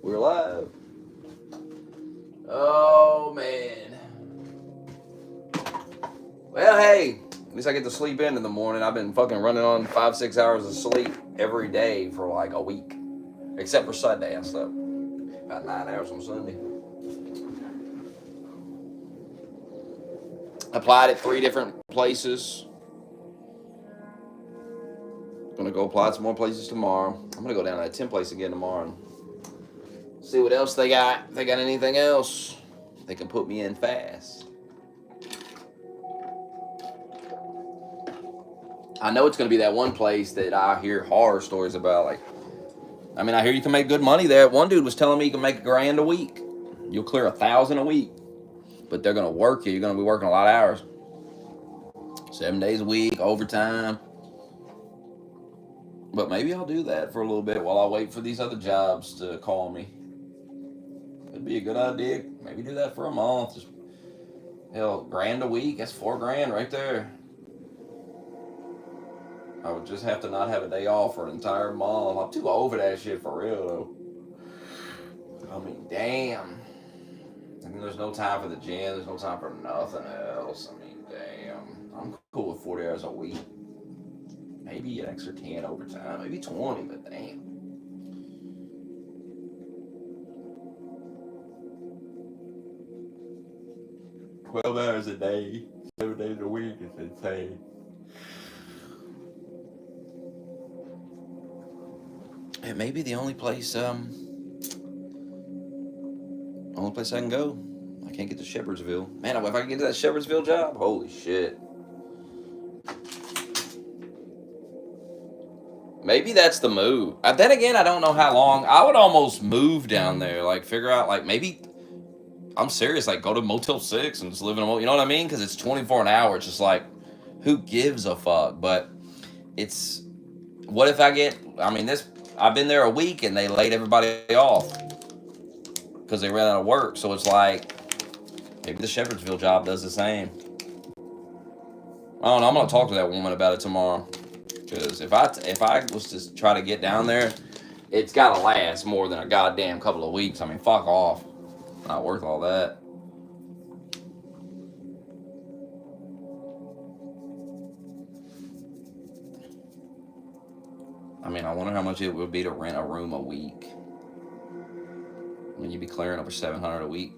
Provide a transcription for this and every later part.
We're live. Oh, man. Well, hey, at least I get to sleep in the morning. I've been fucking running on 5-6 hours of sleep every day for like a week. Except for Sunday. I slept about 9 hours on Sunday. Applied at 3 different places. Gonna go apply at some more places tomorrow. I'm gonna go down to that 10 place again tomorrow and see what else they got. If they got anything else, they can put me in fast. I know it's gonna be that one place that I hear horror stories about. Like, I mean, I hear you can make good money there. One dude was telling me you can make $1,000 a week. You'll clear 1,000 a week, but they're gonna work you. You're gonna be working a lot of hours, 7 days a week, overtime. But maybe I'll do that for a little bit while I wait for these other jobs to call me. Could be a good idea. Maybe do that for a month. Just, hell, $1,000 a week. That's $4,000 right there. I would just have to not have a day off for an entire month. I'm too old for that shit for real though. I mean, damn. I mean, there's no time for the gym. There's no time for nothing else. I mean, damn. I'm cool with 40 hours a week. Maybe an extra 10 overtime. Maybe 20, but damn. $12 a day, 7 days a week is insane. It may be the only place I can go. I can't get to Shepherdsville. Man, if I can get to that Shepherdsville job, holy shit. Maybe that's the move. Then again, I don't know how long. I would almost move down there. Like, figure out, like, maybe, I'm serious, like, go to Motel 6 and just live in a motel. You know what I mean? Because it's 24 an hour. It's just like, who gives a fuck? But it's, what if I get, I mean, I've been there a week and they laid everybody off because they ran out of work. So it's like, maybe the Shepherdsville job does the same. I don't know. I'm going to talk to that woman about it tomorrow. Because if I was to try to get down there, it's got to last more than a goddamn couple of weeks. I mean, fuck off. Not worth all that. I mean, I wonder how much it would be to rent a room a week. I mean, you'd be clearing over $700 a week.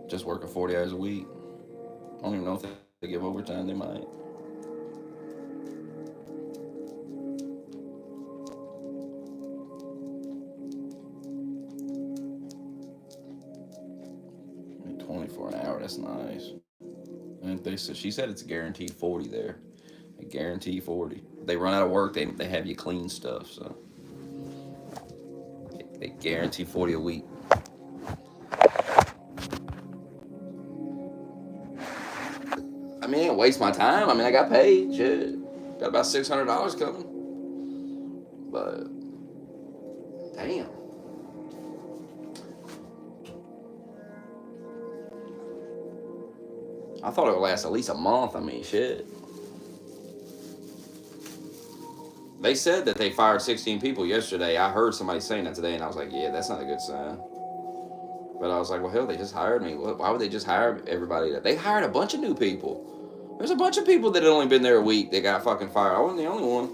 Just working 40 hours a week. I don't even know if they give overtime. They might. $24 an hour. That's nice. And she said it's guaranteed 40 there. A guarantee 40. If they run out of work, they have you clean stuff. So they guarantee 40 a week. I mean, it ain't waste my time. I mean, I got paid. Shit, got about $600 coming. But damn. I thought it would last at least a month. I mean, shit. They said that they fired 16 people yesterday. I heard somebody saying that today, and I was like, yeah, that's not a good sign. But I was like, well, hell, they just hired me. Why would they just hire everybody? They hired a bunch of new people. There's a bunch of people that had only been there a week that got fucking fired. I wasn't the only one.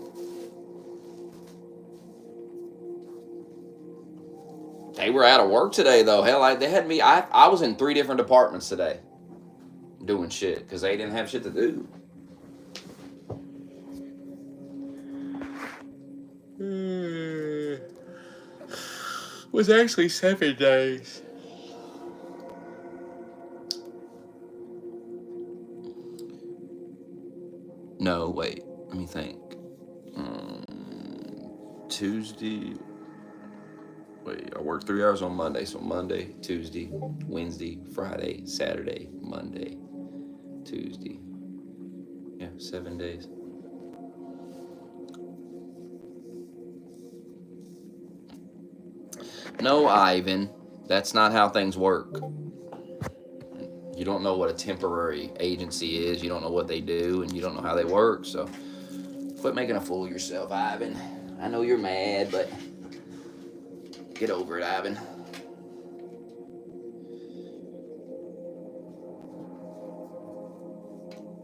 They were out of work today, though. Hell, they had me. I was in 3 different departments today doing shit because they didn't have shit to do. It was actually 7 days. No, wait. Let me think. Tuesday. Wait, I worked 3 hours on Monday. So Monday, Tuesday, Wednesday, Friday, Saturday, Monday, Tuesday. Yeah, 7 days. No, Ivan, that's not how things work. You don't know what a temporary agency is. You don't know what they do, and you don't know how they work. So quit making a fool of yourself, Ivan. I know you're mad, but Get over it, Ivan.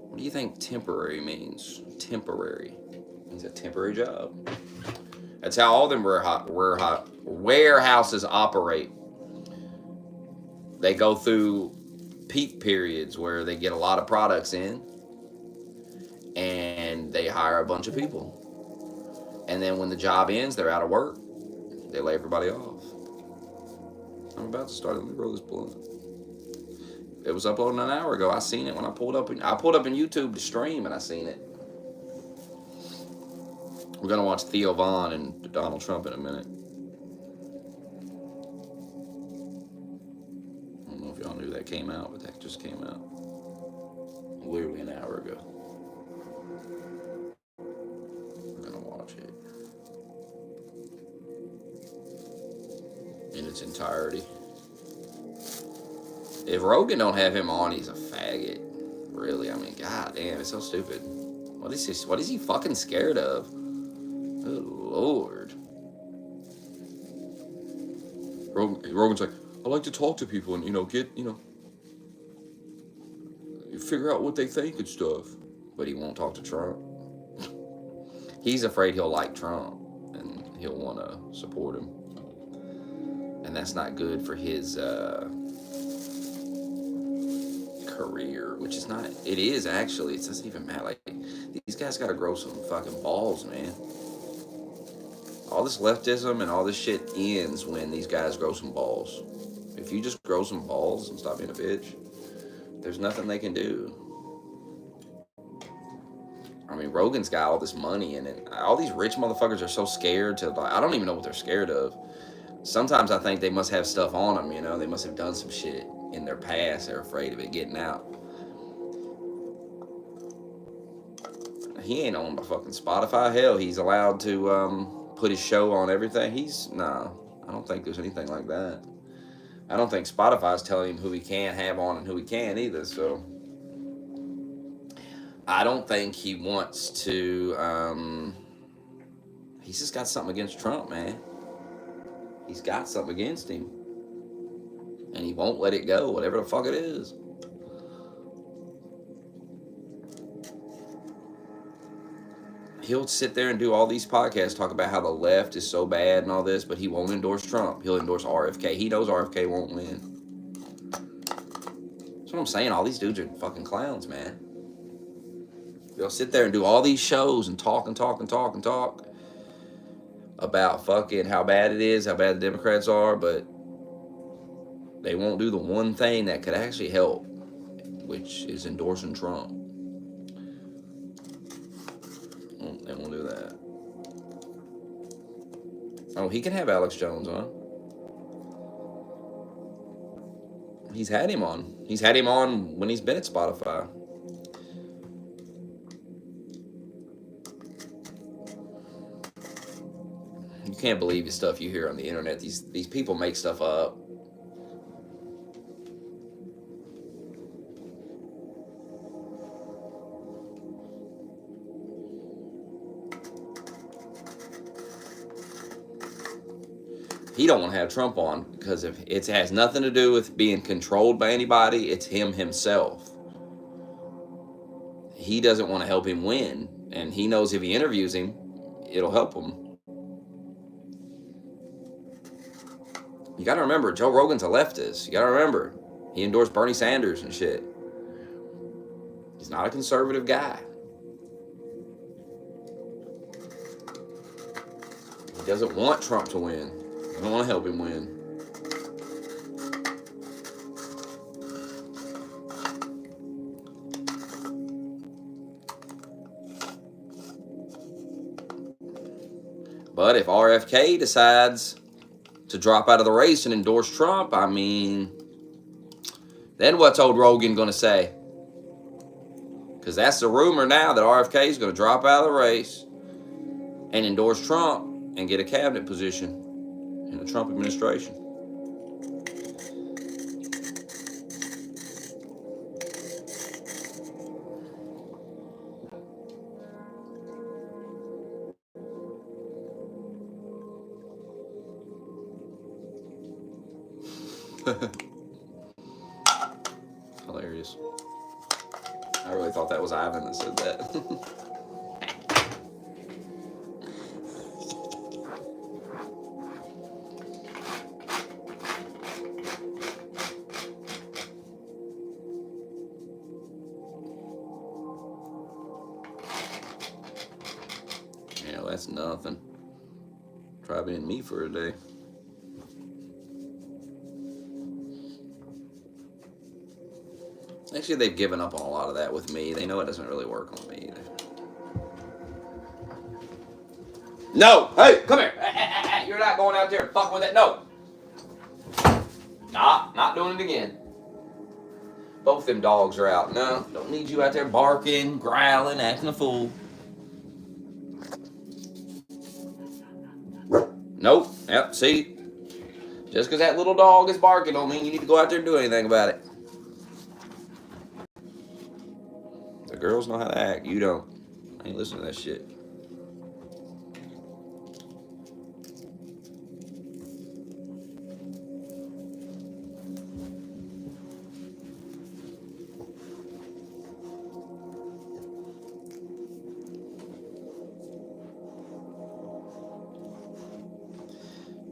What do you think temporary means? Temporary means a temporary job. That's how all them warehouses operate. They go through peak periods where they get a lot of products in and they hire a bunch of people. And then when the job ends, they're out of work. They lay everybody off. I'm about to start. Let me roll this blunt. It was uploading an hour ago. I seen it when I pulled up in YouTube to stream, and I seen it. We're gonna watch Theo Von and Donald Trump in a minute. I don't know if y'all knew that came out, but that just came out literally an hour ago. We're gonna watch it in its entirety. If Rogan don't have him on, he's a faggot. Really, I mean, god damn, it's so stupid. What is he fucking scared of? Good Lord. Rogan's like, I like to talk to people and, figure out what they think and stuff. But he won't talk to Trump. He's afraid he'll like Trump and he'll want to support him. And that's not good for his career, which is not. It is actually. It doesn't even matter. Like, these guys got to grow some fucking balls, man. All this leftism and all this shit ends when these guys grow some balls. If you just grow some balls and stop being a bitch, there's nothing they can do. I mean, Rogan's got all this money in it. All these rich motherfuckers are so scared to, like, I don't even know what they're scared of. Sometimes I think they must have stuff on them, They must have done some shit in their past. They're afraid of it getting out. He ain't owned by fucking Spotify. Hell, he's allowed to put his show on everything. I don't think there's anything like that. I don't think Spotify's telling him who he can have on and who he can't either, so I don't think he wants to, he's just got something against Trump, man. He's got something against him. And he won't let it go, whatever the fuck it is. He'll sit there and do all these podcasts, talk about how the left is so bad and all this, but he won't endorse Trump. He'll endorse RFK. He knows RFK won't win. That's what I'm saying. All these dudes are fucking clowns, man. They'll sit there and do all these shows and talk about fucking how bad it is, how bad the Democrats are, but they won't do the one thing that could actually help, which is endorsing Trump. They won't do that. Oh, he can have Alex Jones on. He's had him on. He's had him on when he's been at Spotify. You can't believe the stuff you hear on the internet. These people make stuff up. He don't want to have Trump on because if it has nothing to do with being controlled by anybody, it's him himself. He doesn't want to help him win, and he knows if he interviews him, it'll help him. You got to remember, Joe Rogan's a leftist. You got to remember, he endorsed Bernie Sanders and shit. He's not a conservative guy. He doesn't want Trump to win. I don't want to help him win. But if RFK decides to drop out of the race and endorse Trump, I mean, then what's old Rogan going to say? Because that's the rumor now, that RFK is going to drop out of the race and endorse Trump and get a cabinet position in the Trump administration. Hilarious. I really thought that was Ivan that said that. Yeah, that's nothing. Try being me for a day. Actually, they've given up on a lot of that with me. They know it doesn't really work on me either. No! Hey, come here! You're not going out there and fucking with that. No! Not doing it again. Both them dogs are out. No, don't need you out there barking, growling, acting a fool. Nope. Yep, see? Just because that little dog is barking don't mean you need to go out there and do anything about it. The girls know how to act. You don't. I ain't listening to that shit.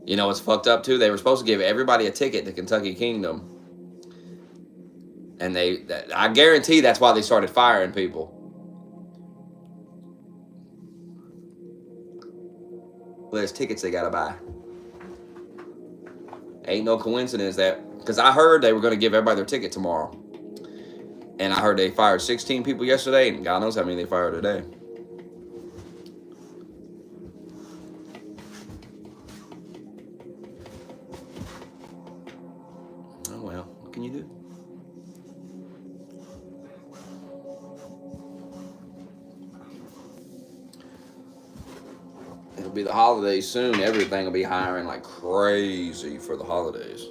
You know what's fucked up too? They were supposed to give everybody a ticket to Kentucky Kingdom. And I guarantee that's why they started firing people. Well, there's tickets they gotta buy. Ain't no coincidence that, because I heard they were going to give everybody their ticket tomorrow. And I heard they fired 16 people yesterday, and God knows how many they fired today. Oh well, what can you do? It'll be the holidays soon. Everything will be hiring like crazy for the holidays.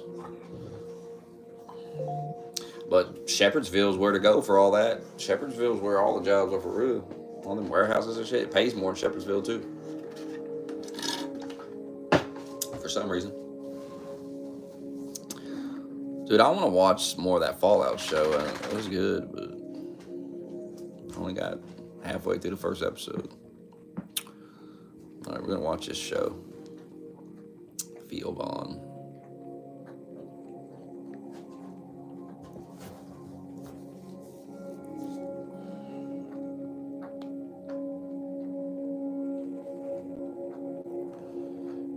But Shepherdsville's where to go for all that. Shepherdsville's where all the jobs are for real. All them warehouses and shit. It pays more in Shepherdsville too. For some reason. Dude, I want to watch more of that Fallout show. It was good, but I only got halfway through the first episode. All right, we're going to watch this show. Theo Vaughn.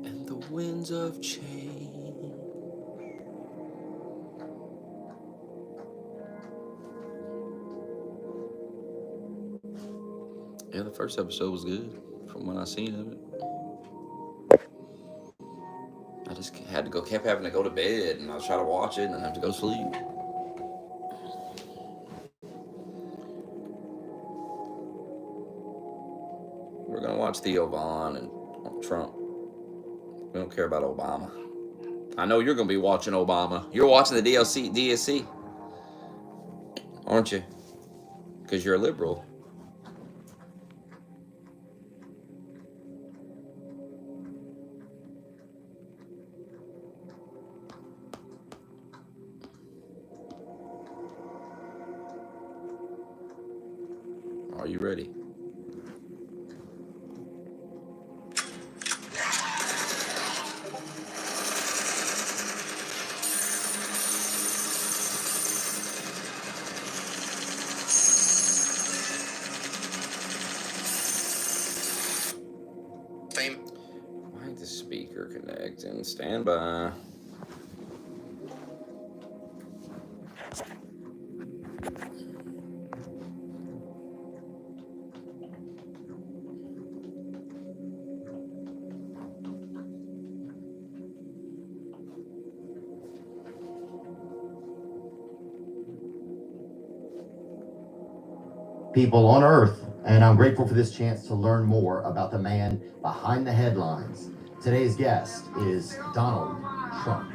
And the winds of change. Yeah, the first episode was good from what I seen of it. I just kept having to go to bed, and I was trying to watch it and then have to go to sleep. We're gonna watch Theo Vaughn and Trump. We don't care about Obama. I know you're gonna be watching Obama. You're watching the DSC, aren't you? Because you're a liberal. Are you ready? Why ain't the speaker connecting? Stand by. People on Earth, and I'm grateful for this chance to learn more about the man behind the headlines. Today's guest is Donald Trump.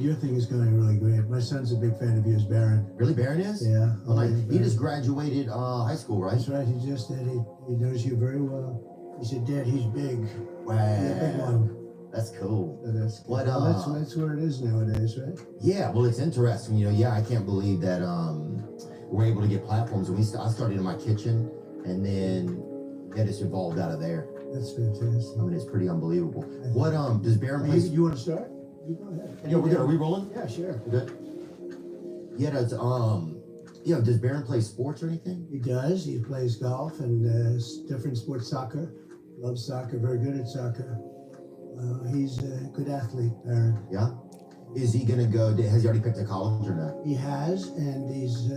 your thing is going really great. My son's a big fan of yours, Baron. Really, Baron is? Yeah. Oh, like, he Baron. just graduated high school, right? That's right. He just did. He knows you very well. He said, Dad, he's big. Wow. He's a big one. That's cool. So that's What, well, that's where it is nowadays, right? Yeah, well, it's interesting. You know, yeah, I can't believe that we're able to get platforms. And I started in my kitchen, and then it just evolved out of there. That's fantastic. I mean, it's pretty unbelievable. What does Baron play? You want to start? You go ahead. Yeah, we're good. Are we rolling? Yeah, sure. We're good. Yeah, does Baron play sports or anything? He does. He plays golf and different sports, soccer. Loves soccer. Very good at soccer. He's a good athlete, Baron. Yeah. Is he gonna go? Has he already picked a college or not? He has, and he's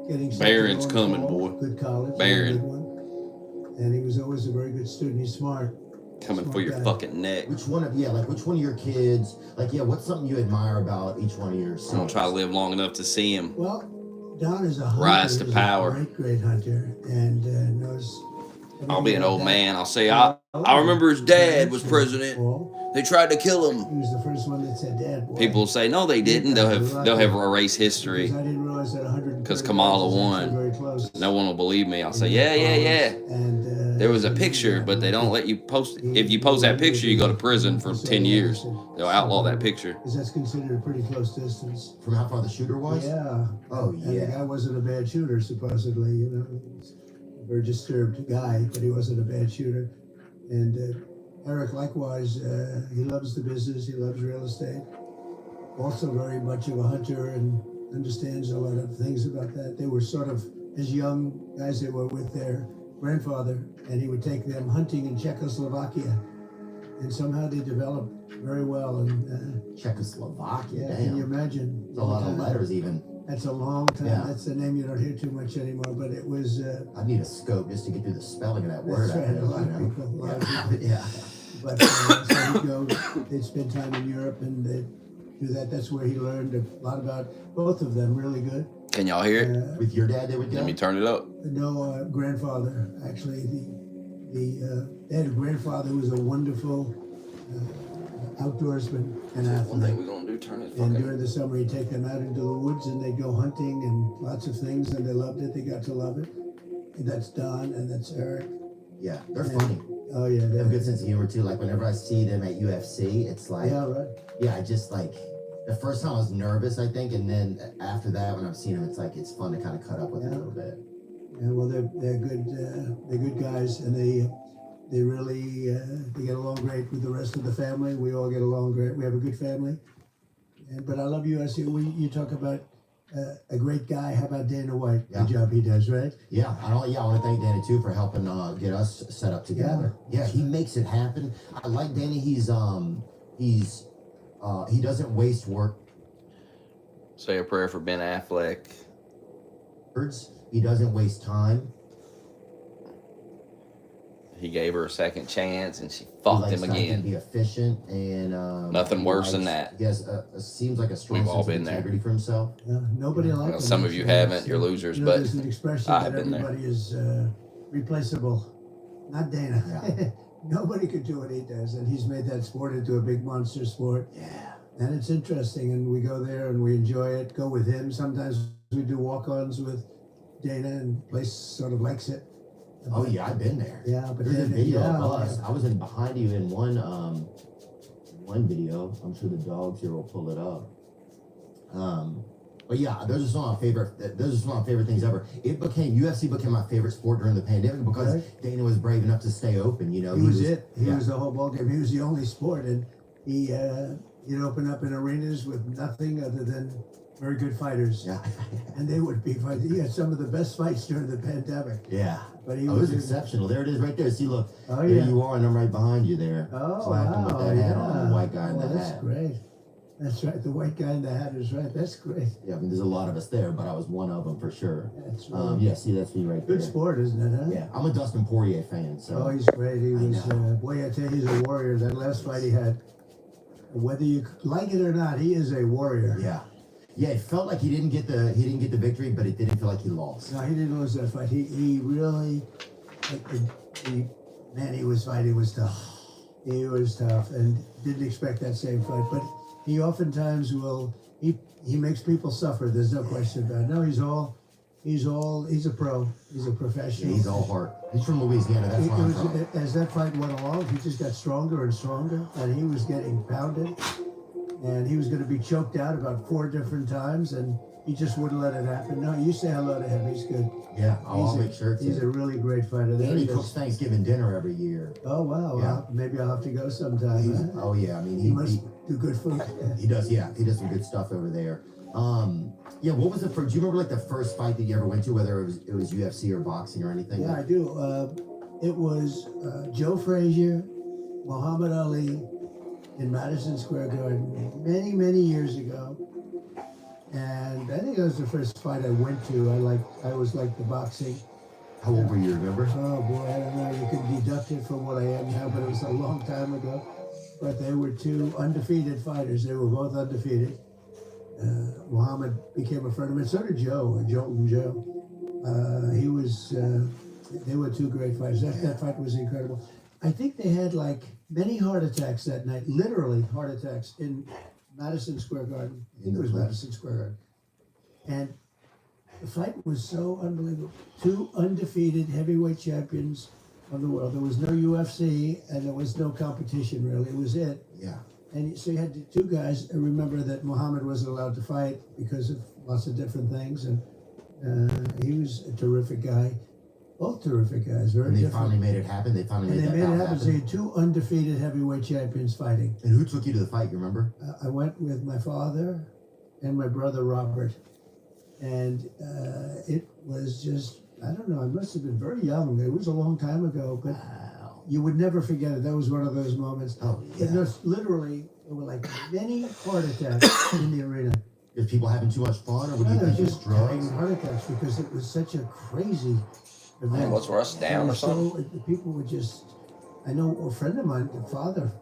getting. Barron's set to go in the coming, fall. boy. Good college. Barron. A good one. And he was always a very good student. He's smart. Coming Smart for your guy. fucking neck. Which one of which one of your kids? Like, yeah, what's something you admire about each one of your sons? I'm gonna try to live long enough to see him. Well, Don is a hunter. Rise to He's power. A great hunter, and knows. I'll be an old man. I'll say, Oh, I remember his dad was president. Paul. They tried to kill him. He was the first one that said, "Dad." Boy. People say, no, they didn't. They'll have erased history. Because I didn't realize that 100. 'Cause Kamala won. Very close. No one will believe me. I'll say, yeah. And There was a picture, but they don't let you post. If you post that picture, you go to prison for 10 years. They'll outlaw that picture. Because that's considered a pretty close distance. From how far the shooter was? Yeah. Oh, And the yeah. guy wasn't a bad shooter, supposedly. You know, he was a very disturbed guy, but he wasn't a bad shooter. And Eric, likewise, he loves the business. He loves real estate. Also, very much of a hunter and understands a lot of things about that. They were sort of, as young guys, they were with their grandfather, and he would take them hunting in Czechoslovakia. And somehow they developed very well. And Czechoslovakia. yeah, can you Damn. imagine? It's a lot of letters, even. That's a long time. Yeah. That's a name you don't hear too much anymore, but it was. I need a scope just to get through the spelling of that word. That's right, I a lot of know. people, a lot of Yeah. people. Yeah. But so he'd go, they'd spend time in Europe and they'd do that. That's where he learned a lot about both of them, really good. Can y'all hear it? With your dad, they would go? Let me turn it up. No, grandfather, actually, they had a grandfather who was a wonderful outdoorsman and One athlete. thing we're gonna do, turn it. And Okay. during the summer, he'd take them out into the woods and they'd go hunting and lots of things, and they loved it. They got to love it. And that's Don and that's Eric. Yeah, they're funny. Oh, yeah. They have a good sense of humor, too. Like, whenever I see them at UFC, it's like, Yeah, right. yeah, I just like, the first time I was nervous, I think, and then after that, when I've seen them, it's like, it's fun to kind of cut up with them a Yeah. little bit. Yeah, well, they're good guys, and they really they get along great with the rest of the family. We all get along great. We have a good family. But I love you. I see. You talk about a great guy. How about Dana White? Yeah. Good job he does, right? Yeah, I want to thank Danny too for helping get us set up together. Yeah, he makes it happen. I like Danny. He doesn't waste work. Say a prayer for Ben Affleck. He doesn't waste time. He gave her a second chance and she He fucked likes him to, I think, again. be efficient and Nothing he worse than likes- that. He has seems like a strong We've all sense of been there. integrity for himself. Yeah. Nobody likes Well, him. some of you actually. haven't. You're losers, You know, but there's an expression I that have been there. everybody is replaceable. Not Dana. Yeah. Nobody could do what he does, and he's made that sport into a big monster sport. Yeah. And it's interesting, and we go there and we enjoy it. Go with him. Sometimes we do walk-ons with Dana, and the place sort of likes it. Oh yeah, I've been there. Yeah, but There's a then video yeah, of us. I was in behind you in one video. I'm sure the dogs here will pull it up. But yeah, those are some of my favorite. Those are some of my favorite things ever. UFC became my favorite sport during the pandemic because Right. Dana was brave enough to stay open. You know, He was it. He yeah. was the whole ball game. He was the only sport, and he'd open up in arenas with nothing other than very good fighters, Yeah. and they would be fighting. He had some of the best fights during the pandemic. Yeah. But he Oh, it was was exceptional. There it is, right there. See, look, Oh there yeah. you are, and I'm right behind you there. Oh Slapping with wow. that hat Yeah. on, the white guy in Oh, the that's hat. great. That's right. The white guy in the hat is right. That's great. Yeah, I mean, there's a lot of us there, but I was one of them for sure. That's right. Yeah, see, that's me right there. Good sport, isn't it? Huh? Yeah, I'm a Dustin Poirier fan, so. Oh, he's great. He I was, know. boy, I tell you, he's a warrior. That last fight he had, whether you like it or not, he is a warrior. Yeah, yeah. It felt like he didn't get the victory, but it didn't feel like he lost. No, he didn't lose that fight. He really, the man he was fighting was tough. He was tough and didn't expect that same fight. But he oftentimes will. He makes people suffer. There's no question about it. No, he's a pro. He's a professional. Yeah, he's all heart. He's from Louisiana. That's where I'm from. As that fight went along, he just got stronger and stronger, and he was getting pounded, and he was going to be choked out about 4 different times, and he just wouldn't let it happen. No, you say hello to him. He's good. Yeah, I'll make sure He's a really great fighter. There And he he cooks is. Thanksgiving dinner every year. Oh wow! Yeah. Well, maybe I'll have to go sometime. Huh? Oh yeah, I mean He must do good food. he does. Yeah, he does some good stuff over there. Yeah. What was the first? Do you remember like the first fight that you ever went to, whether it was UFC or boxing or anything? Yeah, I do. It was Joe Frazier, Muhammad Ali in Madison Square Garden many, many years ago. And I think that was the first fight I went to. I was like the boxing. How old were you? Remember? Oh boy, I don't know. You can deduct it from what I am now, but it was a long time ago. But they were 2 undefeated fighters. They were both undefeated. Muhammad became a friend of mine. So did Joe, Jolton Joe. He was. They were 2 great fighters. That fight was incredible. I think they had like many heart attacks that night. Literally heart attacks in Madison Square Garden. I think it was Madison Square Garden. And the fight was so unbelievable. 2 undefeated heavyweight champions of the world. There was no UFC and there was no competition really. It was it. Yeah. And so you had the 2 guys. I remember that Muhammad wasn't allowed to fight because of lots of different things. And he was a terrific guy. Both terrific guys. Very And they different. finally made it happen. They finally And made they that made it bout happen. So you had 2 undefeated heavyweight champions fighting. And who took you to the fight? You remember? I went with my father and my brother Robert. And it was just, I don't know, I must have been very young. It was a long time ago, but Wow. you would never forget it. That was one of those moments. Oh It yeah. was literally, there were like many heart attacks in the arena. Is people having too much fun, or what do you No, think? It's just having drugs. heart attacks because it was such a crazy event. Man, what's Russ down And or something? So people would just, I know a friend of mine, the father,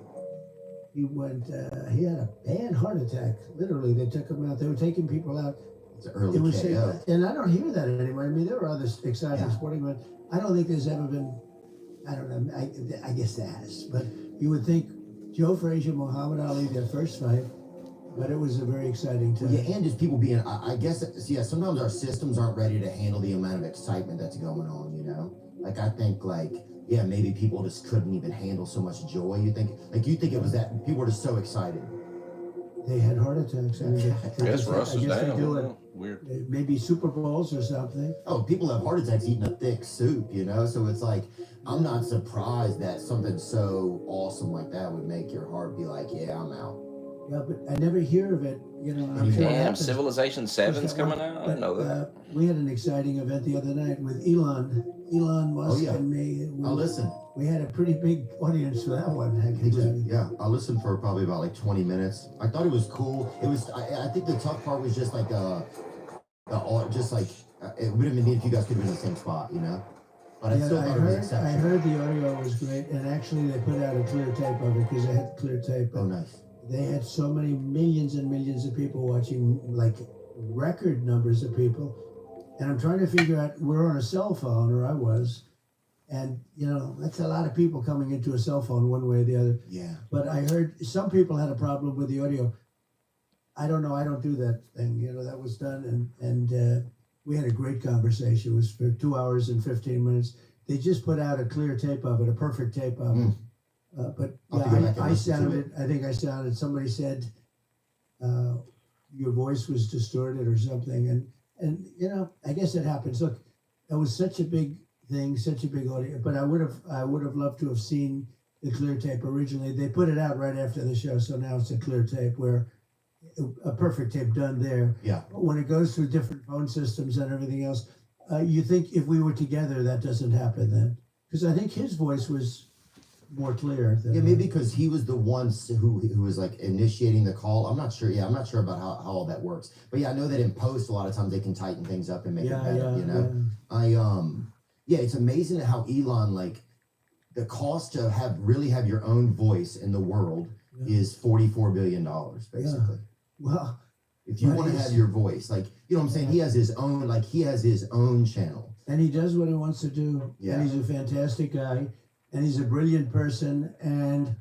he had a bad heart attack. Literally, they took him out. They were taking people out. It's an early It was, KO. and I don't hear that anymore. I mean, there were other exciting Yeah. sporting events. I don't think there's ever been, I don't know, I guess there has, but you would think Joe Frazier, Muhammad Ali, their first fight, but it was a very exciting time. Yeah, and just people being, I guess, yeah, sometimes our systems aren't ready to handle the amount of excitement that's going on, you know? Like, I think, like, yeah, maybe people just couldn't even handle so much joy. You think it was that people were just so excited. They had heart attacks. I mean, I guess Russ is they down. do it. Weird. Maybe Super Bowls or something. Oh, people have heart attacks eating a thick soup, you know? So it's like, I'm not surprised that something so awesome like that would make your heart be like, yeah, I'm out. Yeah, but I never hear of it. You know, I'm sure it Damn, happens. Civilization 7's coming out. I didn't know But, that. we had an exciting event the other night with Elon Musk yeah. and me. I'll listen. We had a pretty big audience for that one. I can tell you. Yeah, I listened for probably about like 20 minutes. I thought it was cool. It was. I think the tough part was just like just like it would have been neat if you guys could have been in the same spot, you know. But I still I thought it was heard exceptional. the audio was great, and actually they put out a clear tape of it because they had clear tape. Oh, nice. They had so many millions and millions of people watching, like record numbers of people. And I'm trying to figure out, we're on a cell phone, or I was, and you know, that's a lot of people coming into a cell phone one way or the other. Yeah. But I heard some people had a problem with the audio. I don't know, I don't do that thing, you know, that was done. And we had a great conversation. It was for 2 hours and 15 minutes. They just put out a clear tape of it, a perfect tape of it. But I'll have to go back and I listen to sounded, I think I sounded, somebody said your voice was distorted or something. And you know, I guess it happens. Look, that was such a big thing, such a big audience. But I would have loved to have seen the clear tape originally. They put it out right after the show, so now it's a clear tape where a perfect tape done there. Yeah. But when it goes through different phone systems and everything else, you think if we were together, that doesn't happen then? Because I think his voice was more clear. Than Yeah, maybe because he was the one who was like initiating the call. I'm not sure. Yeah, I'm not sure about how all that works. But yeah, I know that in post a lot of times they can tighten things up and make it better. You know, yeah, it's amazing how Elon, like, the cost to have your own voice in the world is $44 billion basically. Well, if you want to have your voice, like, you know what I'm saying, he has his own channel, and he does what he wants to do. Yeah. And he's a fantastic guy, and he's a brilliant person, and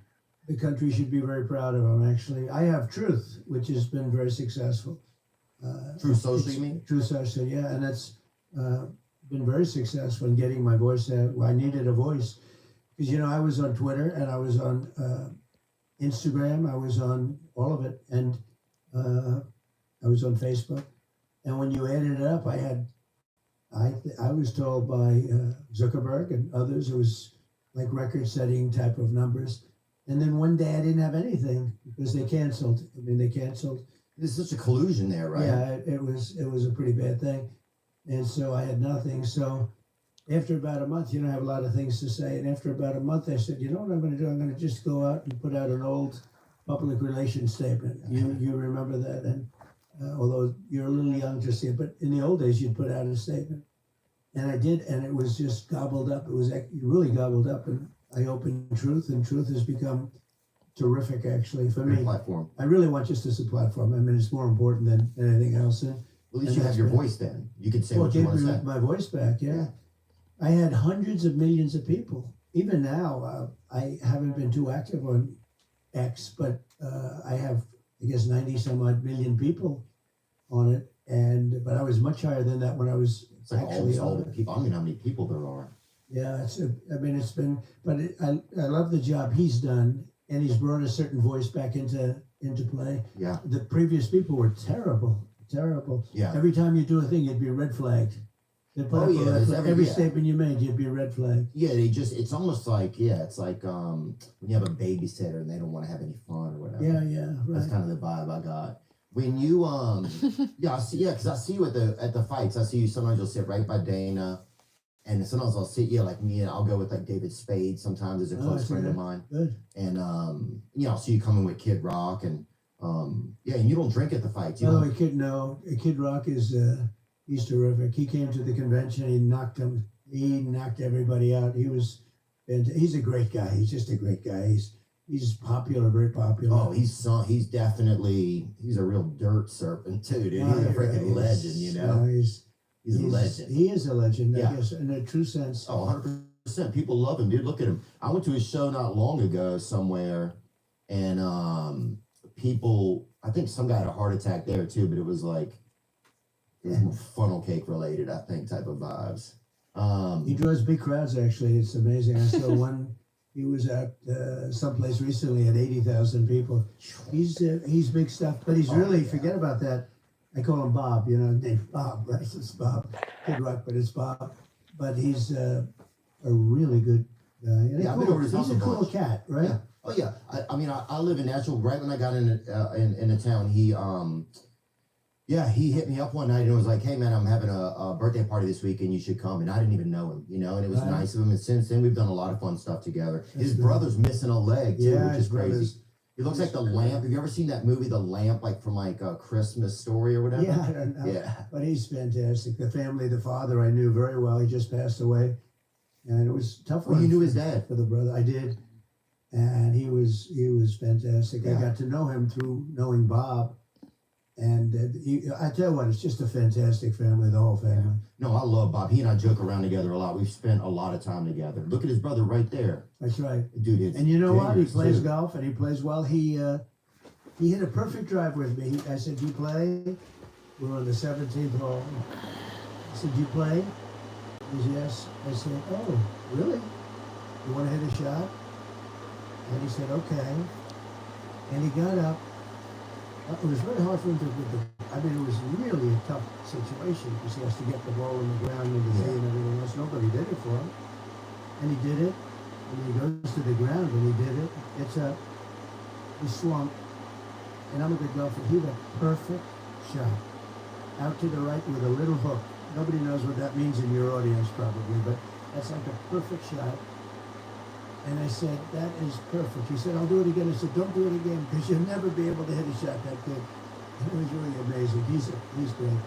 the country should be very proud of him. Actually, I have Truth, which has been very successful. Truth Social, you mean? Truth Social, yeah, and that's been very successful in getting my voice out. Well, I needed a voice because I was on Twitter and I was on Instagram. I was on all of it, and I was on Facebook. And when you added it up, I was told by Zuckerberg and others, it was like record-setting type of numbers. And then one day I didn't have anything because they canceled. They canceled. There's such a collusion there, right? Yeah, it was a pretty bad thing, and so I had nothing. So after about a month, I have a lot of things to say. And after about a month, I said, you know what I'm going to do? I'm going to just go out and put out an old public relations statement. You remember that? And although you're a little young to see it, but in the old days, you'd put out a statement. And I did, and it was just gobbled up. It was really gobbled up, and I opened Truth, and Truth has become terrific, actually, for me. Platform. I really want just as a platform. It's more important than anything else. And at least you have your voice then. You can say what you want to say. My voice back, yeah. I had hundreds of millions of people. Even now, I haven't been too active on X, but I have, I guess, 90 some odd million people on it. But I was much higher than that when I was It's like actually all on the it. people. I mean, how many people there are? Yeah, it's been, but I love the job he's done, and he's brought a certain voice back into play. Yeah. The previous people were terrible. Yeah. Every time you do a thing, you'd be red flagged. They put up a red flag. Every statement you made, you'd be red flagged. Yeah, it's almost like, it's like when you have a babysitter and they don't want to have any fun or whatever. Yeah, right. That's kind of the vibe I got. When you, because I see you at the fights. I see you, sometimes you'll sit right by Dana. And sometimes I'll sit, like me, and I'll go with like David Spade sometimes as a close friend of mine. Good. And, I'll see you coming with Kid Rock and, and you don't drink at the fights. By the way, Kid Rock is, he's terrific. He came to the convention, he knocked everybody out. He's a great guy. He's just a great guy. He's popular, very popular. Oh, he's a real dirt serpent too, dude. He's a freaking legend, He's a legend. He is a legend, I guess, in a true sense. Oh, 100%. People love him, dude. Look at him. I went to his show not long ago somewhere, and people, I think some guy had a heart attack there too, but it was like, funnel cake related, I think, type of vibes. He draws big crowds, actually. It's amazing. I saw one, he was at someplace recently at 80,000 people. He's big stuff, but he's forget about that. I call him Bob, named Bob, right? It's Bob. Kid Rock, but it's Bob. But he's a really good guy. And I've been over to his house. He's a cool cat, right? Yeah. Oh yeah. I live in Nashville. Right when I got in the town, he hit me up one night and was like, "Hey man, I'm having a birthday party this weekend. You should come." And I didn't even know him, and it was nice of him. And since then, we've done a lot of fun stuff together. His brother's missing a leg too, which is crazy. He looks like the lamp. Have you ever seen that movie, The Lamp, like from like a Christmas Story or whatever? Yeah, I don't know. Yeah. But he's fantastic. The family, the father, I knew very well. He just passed away, and it was tough. Well, you knew his dad for the brother. I did, and he was fantastic. Yeah. I got to know him through knowing Bob, and I tell you what, it's just a fantastic family, the whole family. No, I love Bob. He and I joke around together a lot. We've spent a lot of time together. Look at his brother right there. That's right. Dude, it's and you know what? He dangerous, plays too. golf, and he plays well. He hit a perfect drive with me. I said, "Do you play?" We're on the 17th hole. I said, "Do you play?" He said, "Yes." I said, "Oh, really? You want to hit a shot?" And he said, "Okay." And he got up. It was very hard for him to it was really a tough situation because he has to get the ball in the ground and the tee and everything else. Nobody did it for him. And he did it. And he goes to the ground and he did it. It's he swung. And I'm a good golfer. He hit a perfect shot. Out to the right with a little hook. Nobody knows what that means in your audience probably, but that's like a perfect shot. And I said, "That is perfect." He said, "I'll do it again." I said, "Don't do it again because you'll never be able to hit a shot that good." And it was really amazing. He's great.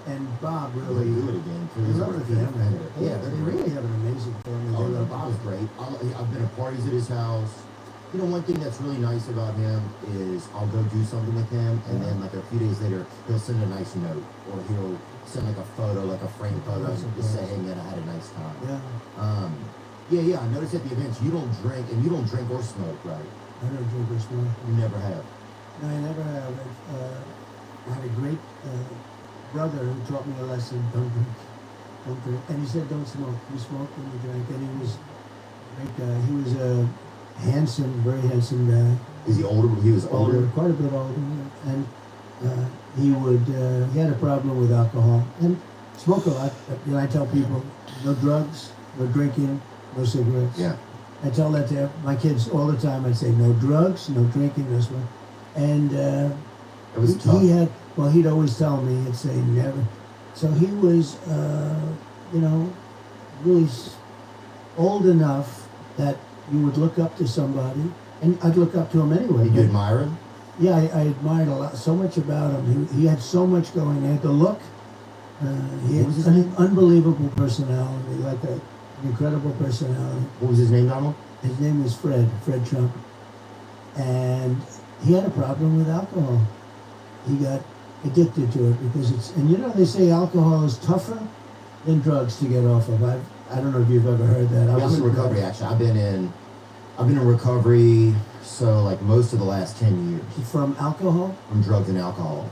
And Bob really do it again too. I love the family. Yeah, they really have an amazing family. Oh, They no, love Bob's great. I've been at parties at his house. One thing that's really nice about him is I'll go do something with him, and then like a few days later, he'll send a nice note, or he'll send like a photo, like a framed photo, and just say, "Hey man, I had a nice time." Yeah. I noticed at the events you don't drink or smoke, right? drink or smoke. You never have. No, I never have. I had a great brother who taught me a lesson: don't drink, don't drink. And he said, don't smoke. You smoked and you drank. And he was a great guy. He was a handsome, very handsome guy. Is he older? He was older. Quite a bit older. And he had a problem with alcohol and smoke a lot. You know, I tell people, no drugs, no drinking, no cigarettes. Yeah. I tell that to my kids all the time. I say, no drugs, no drinking, no smoke. And It was tough. he'd always tell me, he'd say, never. So he was, really old enough that you would look up to somebody, and I'd look up to him anyway. Did you admire him? Yeah, I admired so much about him. He had so much going. He had the look. He What was his had an name? unbelievable personality, like an incredible personality. What was his name, Donald? His name was Fred Trump. And he had a problem with alcohol. He got addicted to it because they say alcohol is tougher than drugs to get off of. I don't know if you've ever heard that. Yeah, I'm in recovery, actually. I've been in recovery, so like most of the last 10 years. From alcohol? From drugs and alcohol.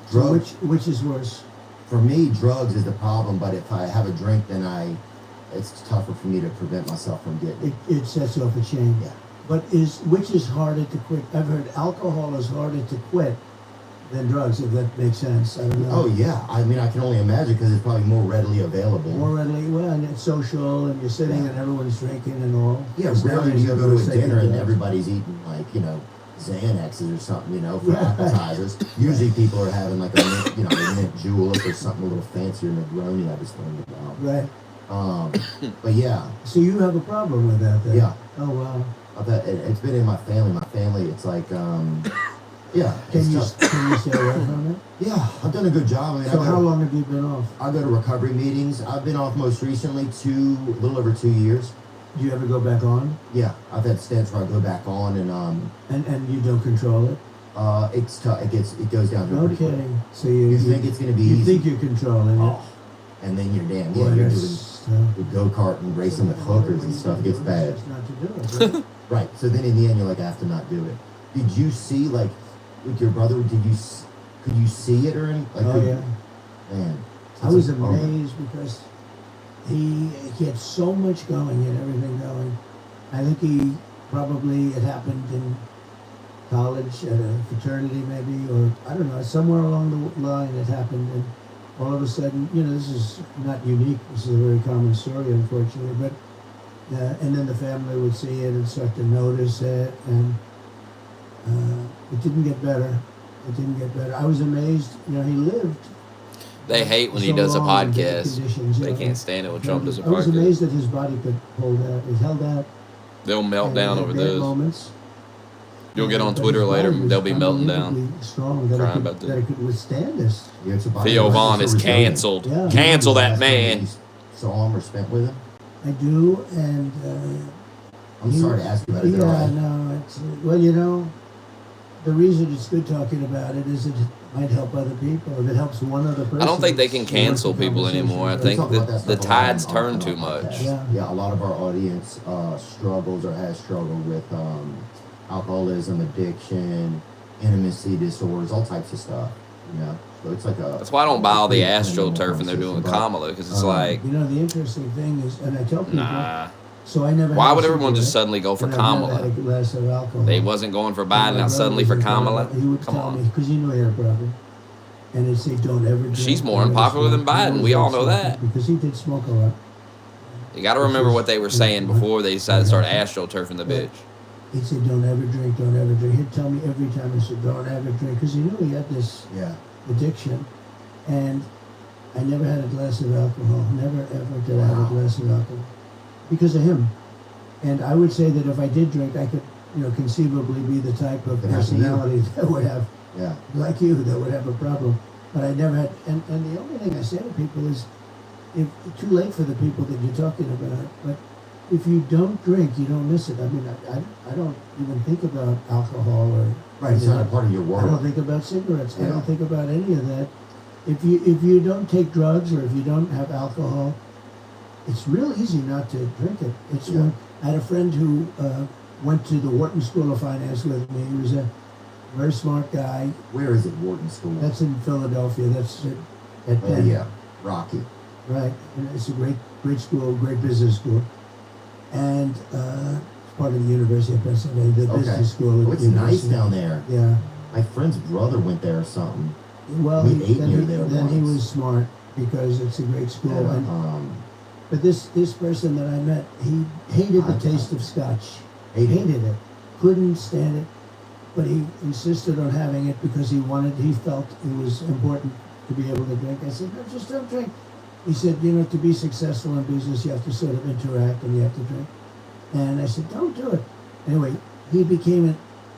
So Drugs, which is worse? for me, drugs is the problem, but if I have a drink, then it's tougher for me to prevent myself from getting it. It sets off a chain. Yeah. But which is harder to quit? I've heard alcohol is harder to quit than drugs, if that makes sense. I don't know. Oh, yeah. I mean, I can only imagine because it's probably more readily available. More readily, well, and it's social, and you're sitting and everyone's drinking and all. Yeah, It's rarely do nice, you go to a everyone's taking dinner and drugs. everybody's eating, like, Xanaxes or something, for Yeah. appetizers. Usually people are having like a mint julep or something a little fancier, Negroni, I just learned about. Right. But yeah, So you have a problem with that, then? Yeah. Oh, wow. it's been in my family. My family, it's like, yeah. Can it's you tough. stay away from it? Yeah, I've done a good job. I mean, So how long have you been off? I go to recovery meetings. I've been off most recently a little over 2 years. Do you ever go back on? Yeah, I've had stints where I go back on and And you don't control it? it's tough. It goes down to pretty quick. Okay. So you You think it's gonna be you easy? think you're controlling it? Oh, and then you're damn. Boy, Yeah, you're doing that's the go-kart and racing with hookers and stuff. It gets bad. It's not to do it. Right? Right. So then in the end, you're like, I have to not do it. Did you see, like, with your brother, could you see it or anything? Like, Oh, yeah. Man. I was It's like, oh, amazed because he had so much going, he had everything going. I think it happened in college at a fraternity maybe, or I don't know, somewhere along the line it happened, and all of a sudden, this is not unique, this is a very common story unfortunately, but and then the family would see it and start to notice it, and it didn't get better. I was amazed, he lived. They hate when he so does a long in different podcast. conditions, They can't stand it when Trump does a I was podcast. amazed that his body could hold out. It held out. They'll melt down had over bad this. moments. You'll get on But Twitter his later, body was they'll be melting down. unbelievably Strong that, Crying it could, about that. that it could withstand this. Yeah, it's a body Theo that's Vaughn so is resilient. canceled. Yeah. Cancel that Last time man. you saw him or spent with him? I do, and I'm sorry to ask you about it. yeah, no, it's well, the reason it's good talking about it is it might help other people. If it helps one other person. I don't think they can it's worth the cancel people conversation. anymore. I We think talk about that that the stuff a lot tide's on turned our too much. podcast. Yeah. A lot of our audience struggles or has struggled with alcoholism, addiction, intimacy disorders, all types of stuff. So it's like a. That's why I don't buy all the pretty AstroTurf fundamental and they're doing with conversation, Kamala, because it's um, like, The interesting thing is, and I tell people, nah. so I never. Why had a would everyone just cigarette, suddenly go for and I've never Kamala? had a glass of alcohol. They wasn't going for Biden, My now suddenly for brother was Kamala? He would Come tell me, on. because he knew he had a problem. And he'd say, don't ever drink. She's more don't ever unpopular smoke." than Biden. He We all always know smoked that. Because he did smoke a lot. You got to remember what they were saying before they decided to start AstroTurfing the bitch. He'd say, don't ever drink, don't ever drink. He'd tell me every time, he said, don't ever drink. Because he knew he had this Yeah. addiction. And I never had a glass of alcohol. Never, ever did I have a glass of alcohol. Because of him. And I would say that if I did drink, I could, conceivably be the type of Could happen to you. personality that would have, Yeah. like you, that would have a problem. But I never had, and the only thing I say to people is, if too late for the people that you're talking about, but if you don't drink, you don't miss it. I mean, I don't even think about alcohol or Right. It's not a part of your I don't world. think about cigarettes. I Yeah. don't think about any of that. If you don't take drugs or if you don't have alcohol, it's real easy not to drink it. It's Yeah. when I had a friend who went to the Wharton School of Finance with me. He was a very smart guy. Where is it, Wharton School? That's in Philadelphia. That's at Oh Penn. yeah, Rocky. Right. And it's a great school, great business school. And it's part of the University of Pennsylvania, the business school. Oh, it's nice down there. Yeah. My friend's brother went there or something. Well, We ate near there then he once. was smart because it's a great school. And, And, but this person that I met, he hated the taste of Scotch. Hated it. Couldn't stand it. But he insisted on having it because he felt it was important to be able to drink. I said, no, just don't drink. He said, to be successful in business, you have to sort of interact and you have to drink. And I said, don't do it. Anyway, he became an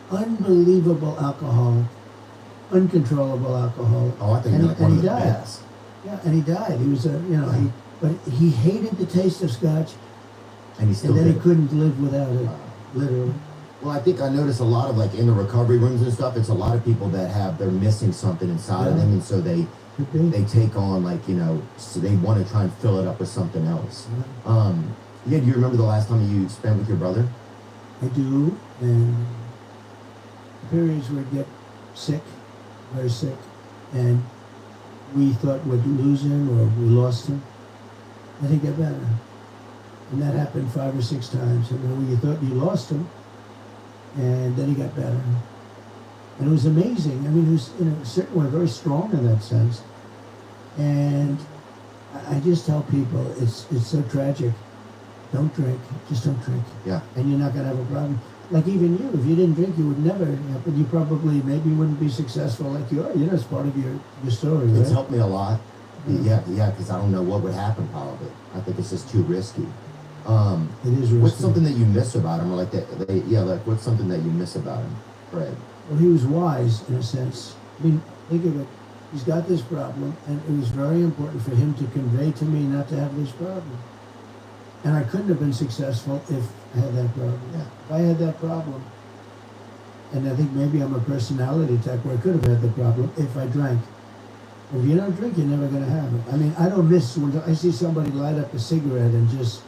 unbelievable alcoholic, uncontrollable alcoholic. Oh, I think that's one of the best. Yeah, and he died. He was but he hated the taste of Scotch, And he he couldn't live without it, literally. Well, I think I notice a lot of, like, in the recovery rooms and stuff, it's a lot of people that they're missing something inside of them, and so they take on, like, so they want to try and fill it up with something else. Do you remember the last time you spent with your brother? I do, and periods where I'd get sick, very sick, and we thought we'd lose him or we lost him, and he'd get better. And that happened 5 or 6 times, and then you thought you lost him, and then he got better. And it was amazing. I mean, he was, in a certain way, very strong in that sense. And I just tell people, it's so tragic. Don't drink. Just don't drink. Yeah. And you're not going to have a problem. Like even you, if you didn't drink, you would never, but you probably maybe wouldn't be successful like you are. It's part of your story, right? It's helped me a lot. Yeah, because I don't know what would happen probably. I think it's just too risky. It is risky. What's something that you miss about him? Or like what's something that you miss about him, Fred? Well, he was wise in a sense. I mean, think of it. He's got this problem, and it was very important for him to convey to me not to have this problem. And I couldn't have been successful if I had that problem. Yeah. If I had that problem, and I think maybe I'm a personality type where I could have had the problem if I drank. If you don't drink, you're never going to have it. I mean, I don't miss when I see somebody light up a cigarette and just,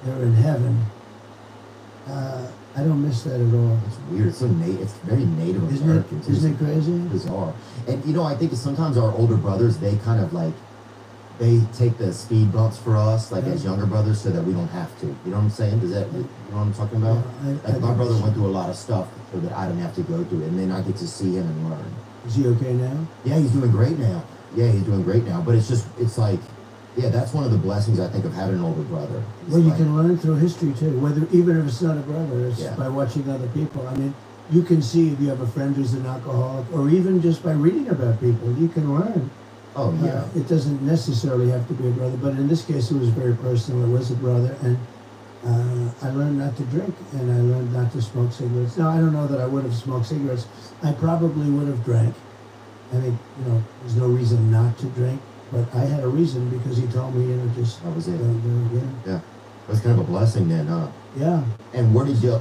they're in heaven. I don't miss that at all. It's weird. It's it's very Native American. Isn't it crazy? Bizarre. And I think sometimes our older brothers, they kind of like, they take the speed bumps for us, like as younger brothers, so that we don't have to. You know what I'm saying? You know what I'm talking about? Yeah, my brother went through a lot of stuff so that I didn't have to go through it, and then I get to see him and learn. Is he okay now? Yeah, he's doing great now. But it's like, that's one of the blessings I think of having an older brother. Well, you can learn through history too, even if it's not a brother, it's Yeah. by watching other people. I mean, you can see if you have a friend who's an alcoholic, or even just by reading about people, you can learn. Oh, yeah. It doesn't necessarily have to be a brother, but in this case, it was very personal. It was a brother, and I learned not to drink, and I learned not to smoke cigarettes. Now, I don't know that I would have smoked cigarettes. I probably would have drank. I mean, there's no reason not to drink, but I had a reason because he told me, just That was it. don't do it again. Yeah. It was kind of a blessing then, huh? Yeah. And where did you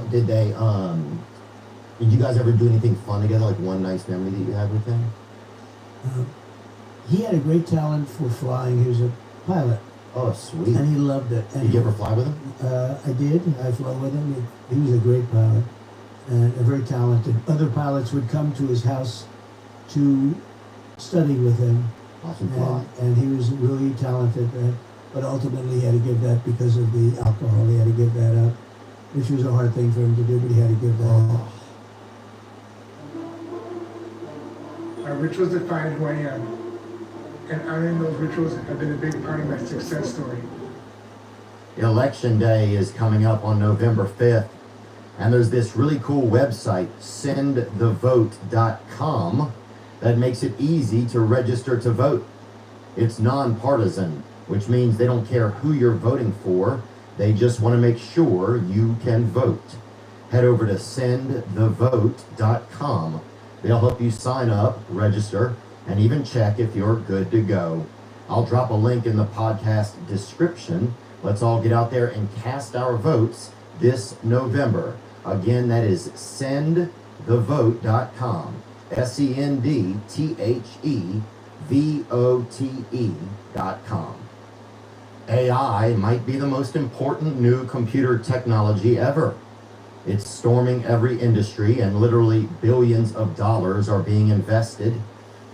guys ever do anything fun together, like one nice memory that you had with him? He had a great talent for flying. He was a pilot, Oh, sweet. and he loved it. And Did you ever fly with him? I did. I flew with him. He was a great pilot and very talented. Other pilots would come to his house to study with him, Watch him fly. and he was really talented. But ultimately, he had to give that because of the alcohol. He had to give that up, which was a hard thing for him to do, but he had to give that up. Our rituals define who I am, and honoring those rituals have been a big part of my success story. Election Day is coming up on November 5th, and there's this really cool website, sendthevote.com, that makes it easy to register to vote. It's nonpartisan, which means they don't care who you're voting for. They just want to make sure you can vote. Head over to sendthevote.com. They'll help you sign up, register, and even check if you're good to go. I'll drop a link in the podcast description. Let's all get out there and cast our votes this November. Again, that is sendthevote.com. sendthevote.com. AI might be the most important new computer technology ever. It's storming every industry, and literally billions of dollars are being invested.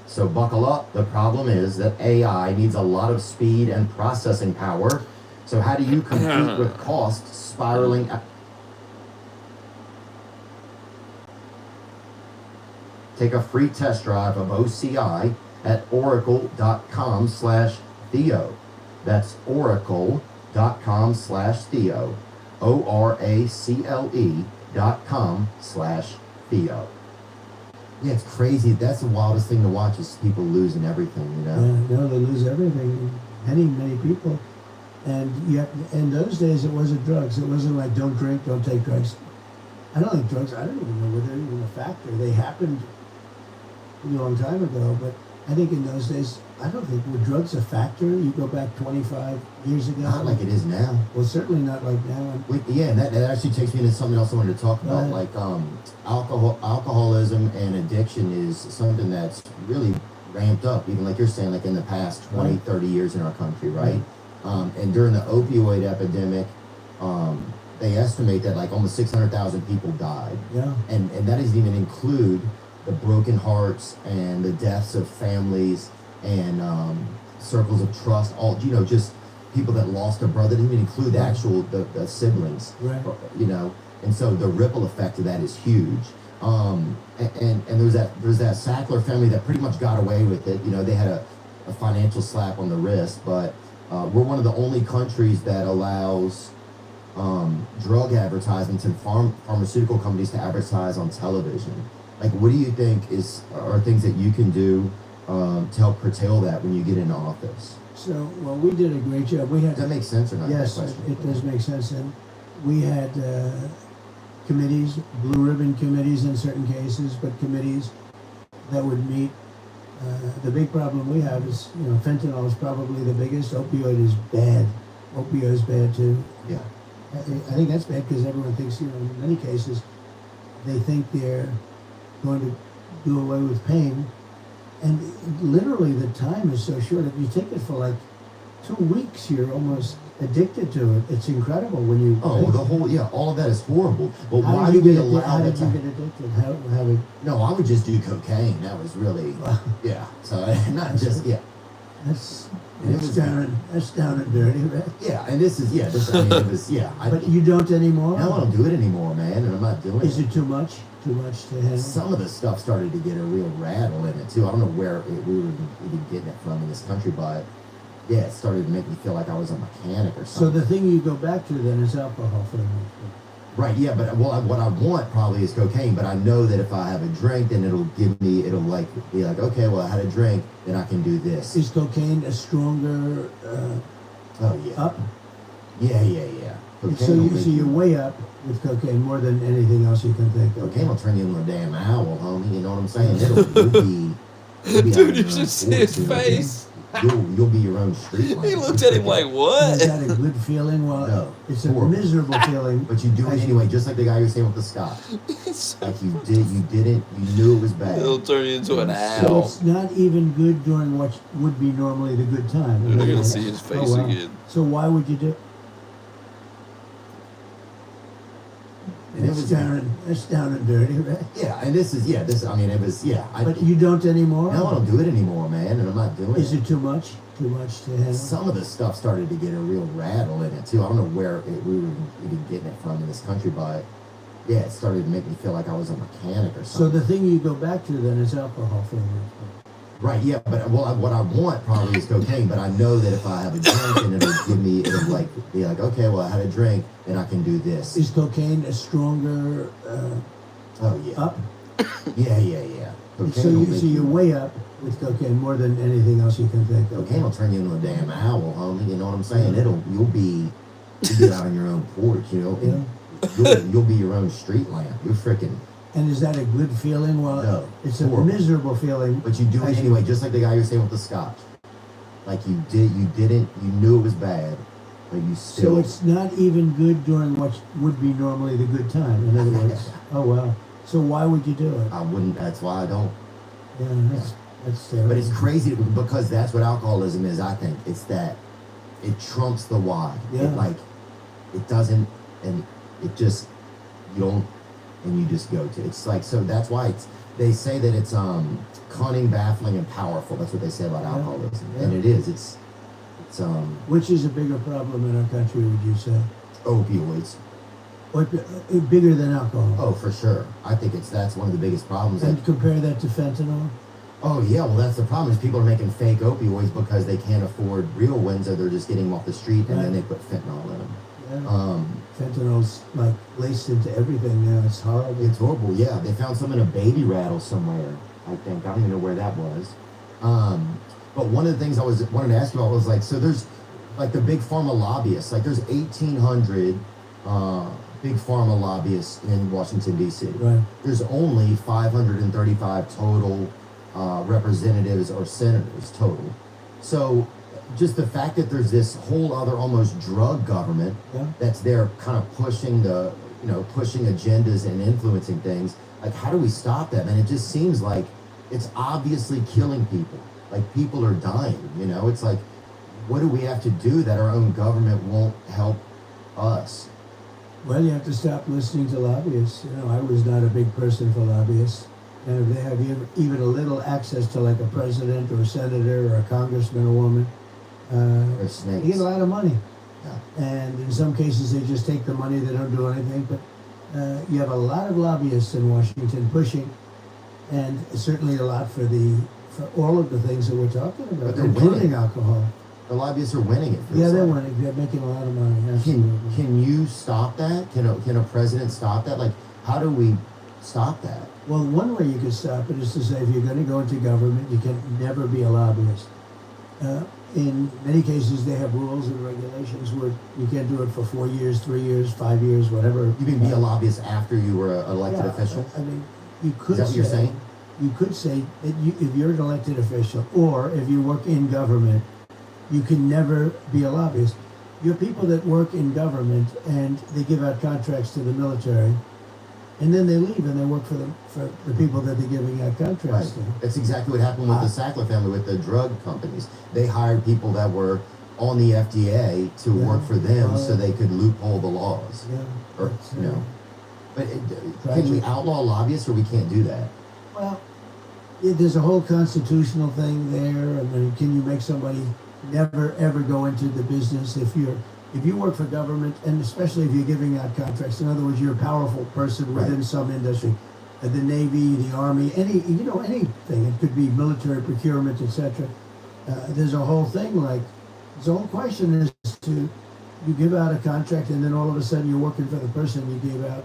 So buckle up. The problem is that AI needs a lot of speed and processing power. So how do you compete with costs spiraling? Take a free test drive of OCI at oracle.com/Theo. That's oracle.com/Theo. ORACLE.com/Theo. Yeah, it's crazy. That's the wildest thing to watch is people losing everything, you know? No, they lose everything. Many people. And yet, in those days, it wasn't drugs. It wasn't like, don't drink, don't take drugs. I don't think drugs, I don't even know whether they're even a factor. They happened a long time ago, but I think in those days, I don't think were drugs a factor. You go back 25 years ago. Not like it is now. Well, certainly not like now. Yeah, and that actually takes me into something else I wanted to talk about. Right. Like alcoholism and addiction is something that's really ramped up, even like you're saying, like in the past 20, Right. 30 years in our country, right? And during the opioid epidemic, they estimate that like almost 600,000 people died. Yeah. And that doesn't even include the broken hearts and the deaths of families and circles of trust, all, you know, just people that lost a brother. Didn't even include the actual the siblings, Right. you know. And so the ripple effect of that is huge. And there's that Sackler family that pretty much got away with it. You know, they had a financial slap on the wrist, but we're one of the only countries that allows drug advertisements and pharmaceutical companies to advertise on television. Like, what do you think are things that you can do to help curtail that when you get into office? So, well, we did a great job. We had Does that make sense or not? Yes, that question? it does make sense. And we had committees, blue ribbon committees in certain cases, but committees that would meet. The big problem we have is, you know, fentanyl is probably the biggest. Opioid is bad. Opioid is bad too. Yeah. I think that's bad because everyone thinks, you know, in many cases, they think they're going to do away with pain. And literally the time is so short. If you take it for like 2 weeks, you're almost addicted to it. It's incredible when you. Oh, all of that is horrible. But How why did do you we get allow how that did you to? get addicted? How did, No, I would just do cocaine. That was really, yeah. So not just, yeah. that's And it was- that's down and dirty, right? Yeah, and this, I mean, it was, yeah. But you don't anymore. Now I don't do it anymore, man, and I'm not doing Is it. it too much? Too much to handle? Some of the stuff started to get a real rattle in it too. I don't know where we were even getting it from in this country, but yeah, it started to make me feel like I was a mechanic or So something. the thing you go back to then is alcohol for the most part. Right, yeah, but what I want probably is cocaine, but I know that if I have a drink, then it'll like be like, okay, well, I had a drink, then I can do this. Is cocaine a stronger Oh yeah, up? yeah. Cocaine So will you make so you're way up with cocaine more than anything else you can think of. cocaine will turn you into a damn owl, homie. You know what I'm saying? You'll be out Dude, on you your own should see his fortune. face. You'll be your own street lamp. He looked at him like, Is what? that a good feeling? Well, No, it's a horrible. miserable feeling. But you do it anyway, just like the guy you're saying with the scotch. Like you didn't, you knew it was bad. It'll turn you into an So owl. it's not even good during what would be normally the good time. Dude, you're gonna see his face wow. again. So why would you do? And it was That's down and dirty, right? yeah, and this, I mean, it was, yeah. But you don't anymore. Now I don't do it anymore, man, and I'm not doing Is it. it too much? Too much to handle? Some of the stuff started to get a real rattle in it too. I don't know where we were even getting it from in this country, but yeah, it started to make me feel like I was a mechanic or So something. the thing you go back to then is alcohol for the most part. Right, yeah, but what I want probably is cocaine, but I know that if I have a drink, and it'll like be like, okay, well, I had a drink, then I can do this. Is cocaine a stronger Oh yeah, up? yeah. Cocaine So will make you're way up with cocaine more than anything else you can think of. cocaine will turn you into a damn owl, homie. You know what I'm saying? You'll be out on your own porch, you know. And you'll be your own street lamp. You're freaking. And is that a good feeling? Well, No, it's a horrible. miserable feeling. But you do it anyway, just like the guy you're saying with the scotch. Like you knew it was bad, but you still. So it's not even good during what would be normally the good time. In other words, oh wow. So why would you do it? I wouldn't. That's why I don't. Yeah, that's terrible. But it's crazy because that's what alcoholism is. I think it's that it trumps the why. Yeah. It doesn't, and it just you don't, and you just go to. It's like, so that's why they say that it's cunning, baffling, and powerful. That's what they say about alcoholism, and it is. It's Which is a bigger problem in our country, would you say? opioids. What, bigger than alcohol? Oh, for sure. I think that's one of the biggest problems. And compare that to fentanyl? Oh yeah, well that's the problem is people are making fake opioids because they can't afford real ones, or they're just getting them off the street and then they put fentanyl in them. Yeah. Fentanyl's like laced into everything now. It's horrible. It's horrible. Yeah, they found some in a baby rattle somewhere. I think I don't even know where that was. But one of the things I wanted to ask you about was like, so there's like the big pharma lobbyists. Like there's 1,800 big pharma lobbyists in Washington D.C. Right. There's only 535 total representatives or senators total. So just the fact that there's this whole other almost drug government that's there kind of pushing pushing agendas and influencing things, like how do we stop that, man? It just seems like it's obviously killing people. Like people are dying, it's like, what do we have to do that our own government won't help us? Well, you have to stop listening to lobbyists. I was not a big person for lobbyists. And if they have even a little access to like a president or a senator or a congressman or woman, Or snakes. they get a lot of money. Yeah. And in some cases, they just take the money, they don't do anything. But you have a lot of lobbyists in Washington pushing, and certainly a lot for all of the things that we're talking about, But they're including winning. alcohol. The lobbyists are winning it. Yeah, they're winning. They're making a lot of money. Absolutely. Can you stop that? Can a president stop that? Like, how do we stop that? Well, one way you could stop it is to say if you're going to go into government, you can never be a lobbyist. In many cases, they have rules and regulations where you can't do it for 4 years, 3 years, 5 years, whatever. You can be a lobbyist after you were an elected official? I mean, you could Is that what you're saying? You could say that if you're an elected official or if you work in government, you can never be a lobbyist. You have people that work in government and they give out contracts to the military, and then they leave and they work for the people that they're giving out Right. contracts to. That's exactly what happened with the Sackler family with the drug companies. They hired people that were on the FDA to work for them so they could loophole the laws. Yeah. Or, it's, But can we outlaw lobbyists, or we can't do that? Well, there's a whole constitutional thing there. I mean, can you make somebody never ever go into the business if you work for government, and especially if you're giving out contracts? In other words, you're a powerful person within some industry, the Navy, the Army, anything. It could be military procurement, etc. There's a whole thing like the whole question is you give out a contract, and then all of a sudden you're working for the person you gave out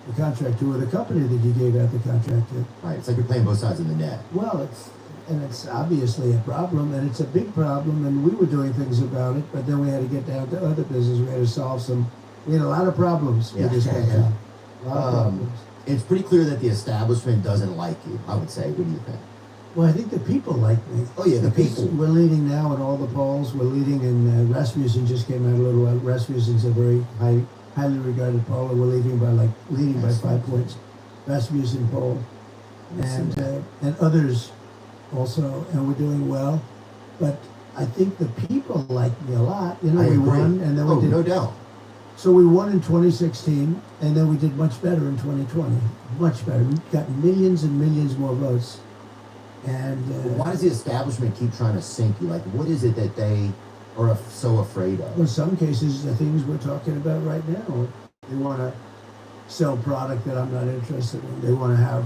the contract to, or the company that you gave out the contract to. Right. It's like you're playing both sides of the net. Well, it's obviously a problem, and it's a big problem, and we were doing things about it, but then we had to get down to other business. We had to solve we had a lot of problems with this country. A lot of problems. It's pretty clear that the establishment doesn't like you, I would say. What do you think? Well, I think the people like me. Oh, yeah, the Because people. We're leading now in all the polls. We're leading in Rasmussen just came out a little while. Rasmussen's a very highly regarded poll, and we're leading by 5 points. Rasmussen poll, and others also, and we're doing well. But I think the people like me a lot. I We agree. won, and then we did. No doubt. So we won in 2016, and then we did much better in 2020. Much better. We got millions and millions more votes. And Why does the establishment keep trying to sink you? Like, what is it that they are so afraid of? in some cases, the things we're talking about right now, they want to sell product that I'm not interested in. They want to have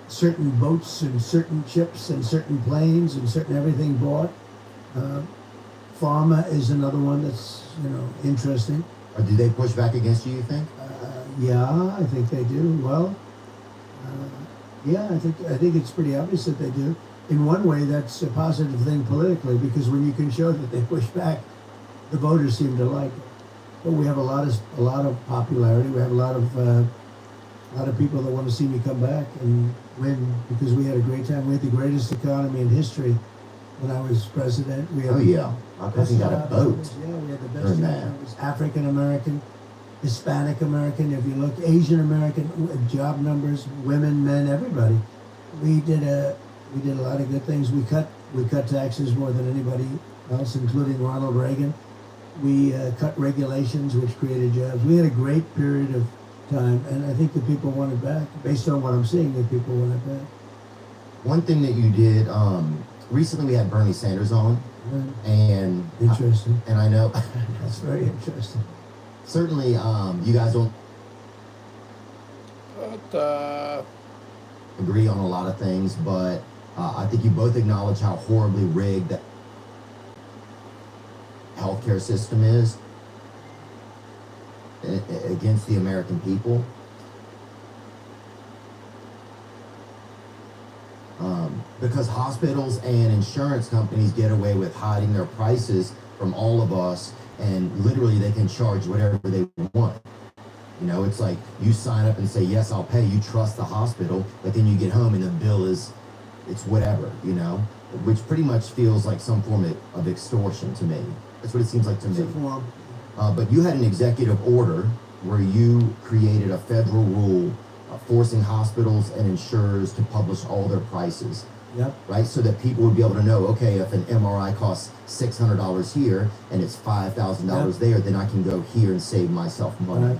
certain boats and certain ships and certain planes and certain everything bought. Pharma is another one that's interesting. Or do they push back against you think? Yeah, I think they do. Well, yeah, I think it's pretty obvious that they do. In one way, that's a positive thing politically, because when you can show that they push back, the voters seem to like it. But we have a lot of popularity. We have a lot of people that want to see me come back and win, because we had a great time. We had the greatest economy in history when I was president. We had our cousin got a boat. Yeah, we had the best During job that. numbers. African American, Hispanic American. If you look, Asian American job numbers, women, men, everybody. We did a lot of good things. We cut taxes more than anybody else, including Ronald Reagan. We cut regulations, which created jobs. We had a great period of time, and I think the people want it back. Based on what I'm seeing, the people want it back. One thing that you did, recently we had Bernie Sanders on, Right. and Interesting. and I know That's very interesting. certainly you guys don't But agree on a lot of things, but I think you both acknowledge how horribly rigged the healthcare system is against the American people. Because hospitals and insurance companies get away with hiding their prices from all of us, and literally they can charge whatever they want. You know, it's like you sign up and say, yes, I'll pay. You trust the hospital, but then you get home and the bill is, it's whatever, you know, which pretty much feels like some form of extortion to me. That's what it seems like to It's a me. form. But you had an executive order where you created a federal rule forcing hospitals and insurers to publish all their prices, Yep. right? So that people would be able to know, okay, if an MRI costs $600 here and it's $5,000 there, then I can go here and save myself money. Right.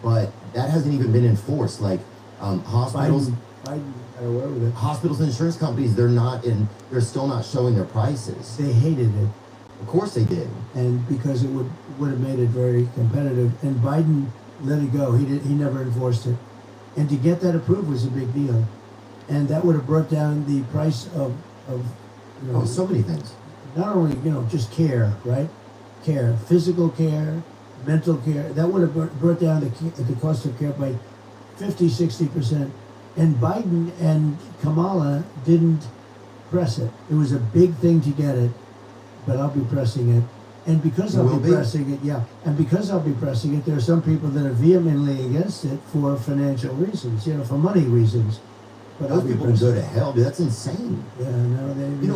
But that hasn't even been enforced. Like hospitals, Biden got away with it. hospitals and insurance companies, they're still not showing their prices. They hated it, Of course they did. and because it would have made it very competitive. And Biden let it go. He never enforced it, and to get that approved was a big deal, and that would have brought down the price of you know, Oh, so many things. not only just care, right? Care, physical care, mental care. That would have brought down the cost of care by 50-60%. And Biden and Kamala didn't press it. It was a big thing to get it, but I'll be pressing it. And because You I'll will be be? pressing it, yeah. And because I'll be pressing it, there are some people that are vehemently against it for financial reasons, for money reasons. But I'll Those be people can pressing go to it. hell, dude. That's insane. Yeah, no, they're You know,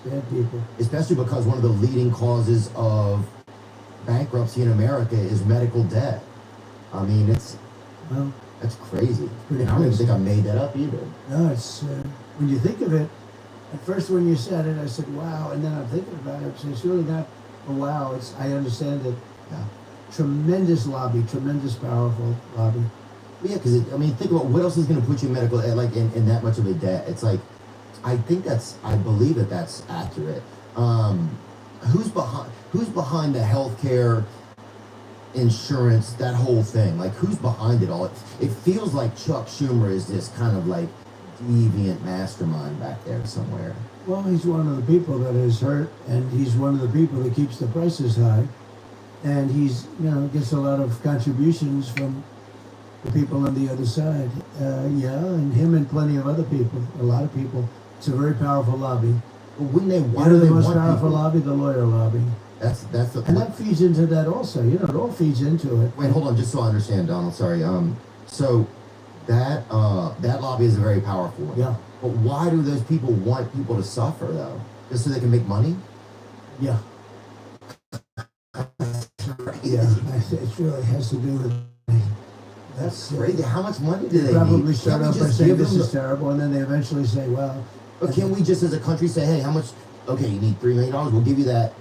bad people. Especially because one of the leading causes of bankruptcy in America is medical debt. I mean, Well, that's crazy. Pretty And I don't even crazy. think I made that up either. no, it's when you think of it. At first, when you said it, I said, "Wow," and then I'm thinking about it. So it's really not a wow. I understand it. Yeah. Tremendous lobby, tremendous powerful lobby. Well, yeah, because think about what else is going to put you in medical like in that much of a debt. It's like, I believe that's accurate. Who's behind the healthcare insurance, that whole thing? Like, who's behind it all? It feels like Chuck Schumer is this kind of like deviant mastermind back there somewhere. Well, he's one of the people that is hurt, and he's one of the people that keeps the prices high, and he's gets a lot of contributions from the people on the other side. And him and plenty of other people, a lot of people. It's a very powerful lobby. But wouldn't they? Why One do of the they most want powerful people? lobby, the lawyer lobby. That's the. And that feeds into that also. It all feeds into it. Wait, hold on, just so I understand, Donald. Sorry. So that lobby is a very powerful one. Yeah, But why do those people want people to suffer though? Just so they can make money? yeah, yeah. It really has to do with. That's crazy. How much money do They they probably need? start Can't off we by just saying give this them is terrible, and then they eventually say, well, But can't we just as a country say, hey, how much? Okay, you need $3 million. We'll give you that.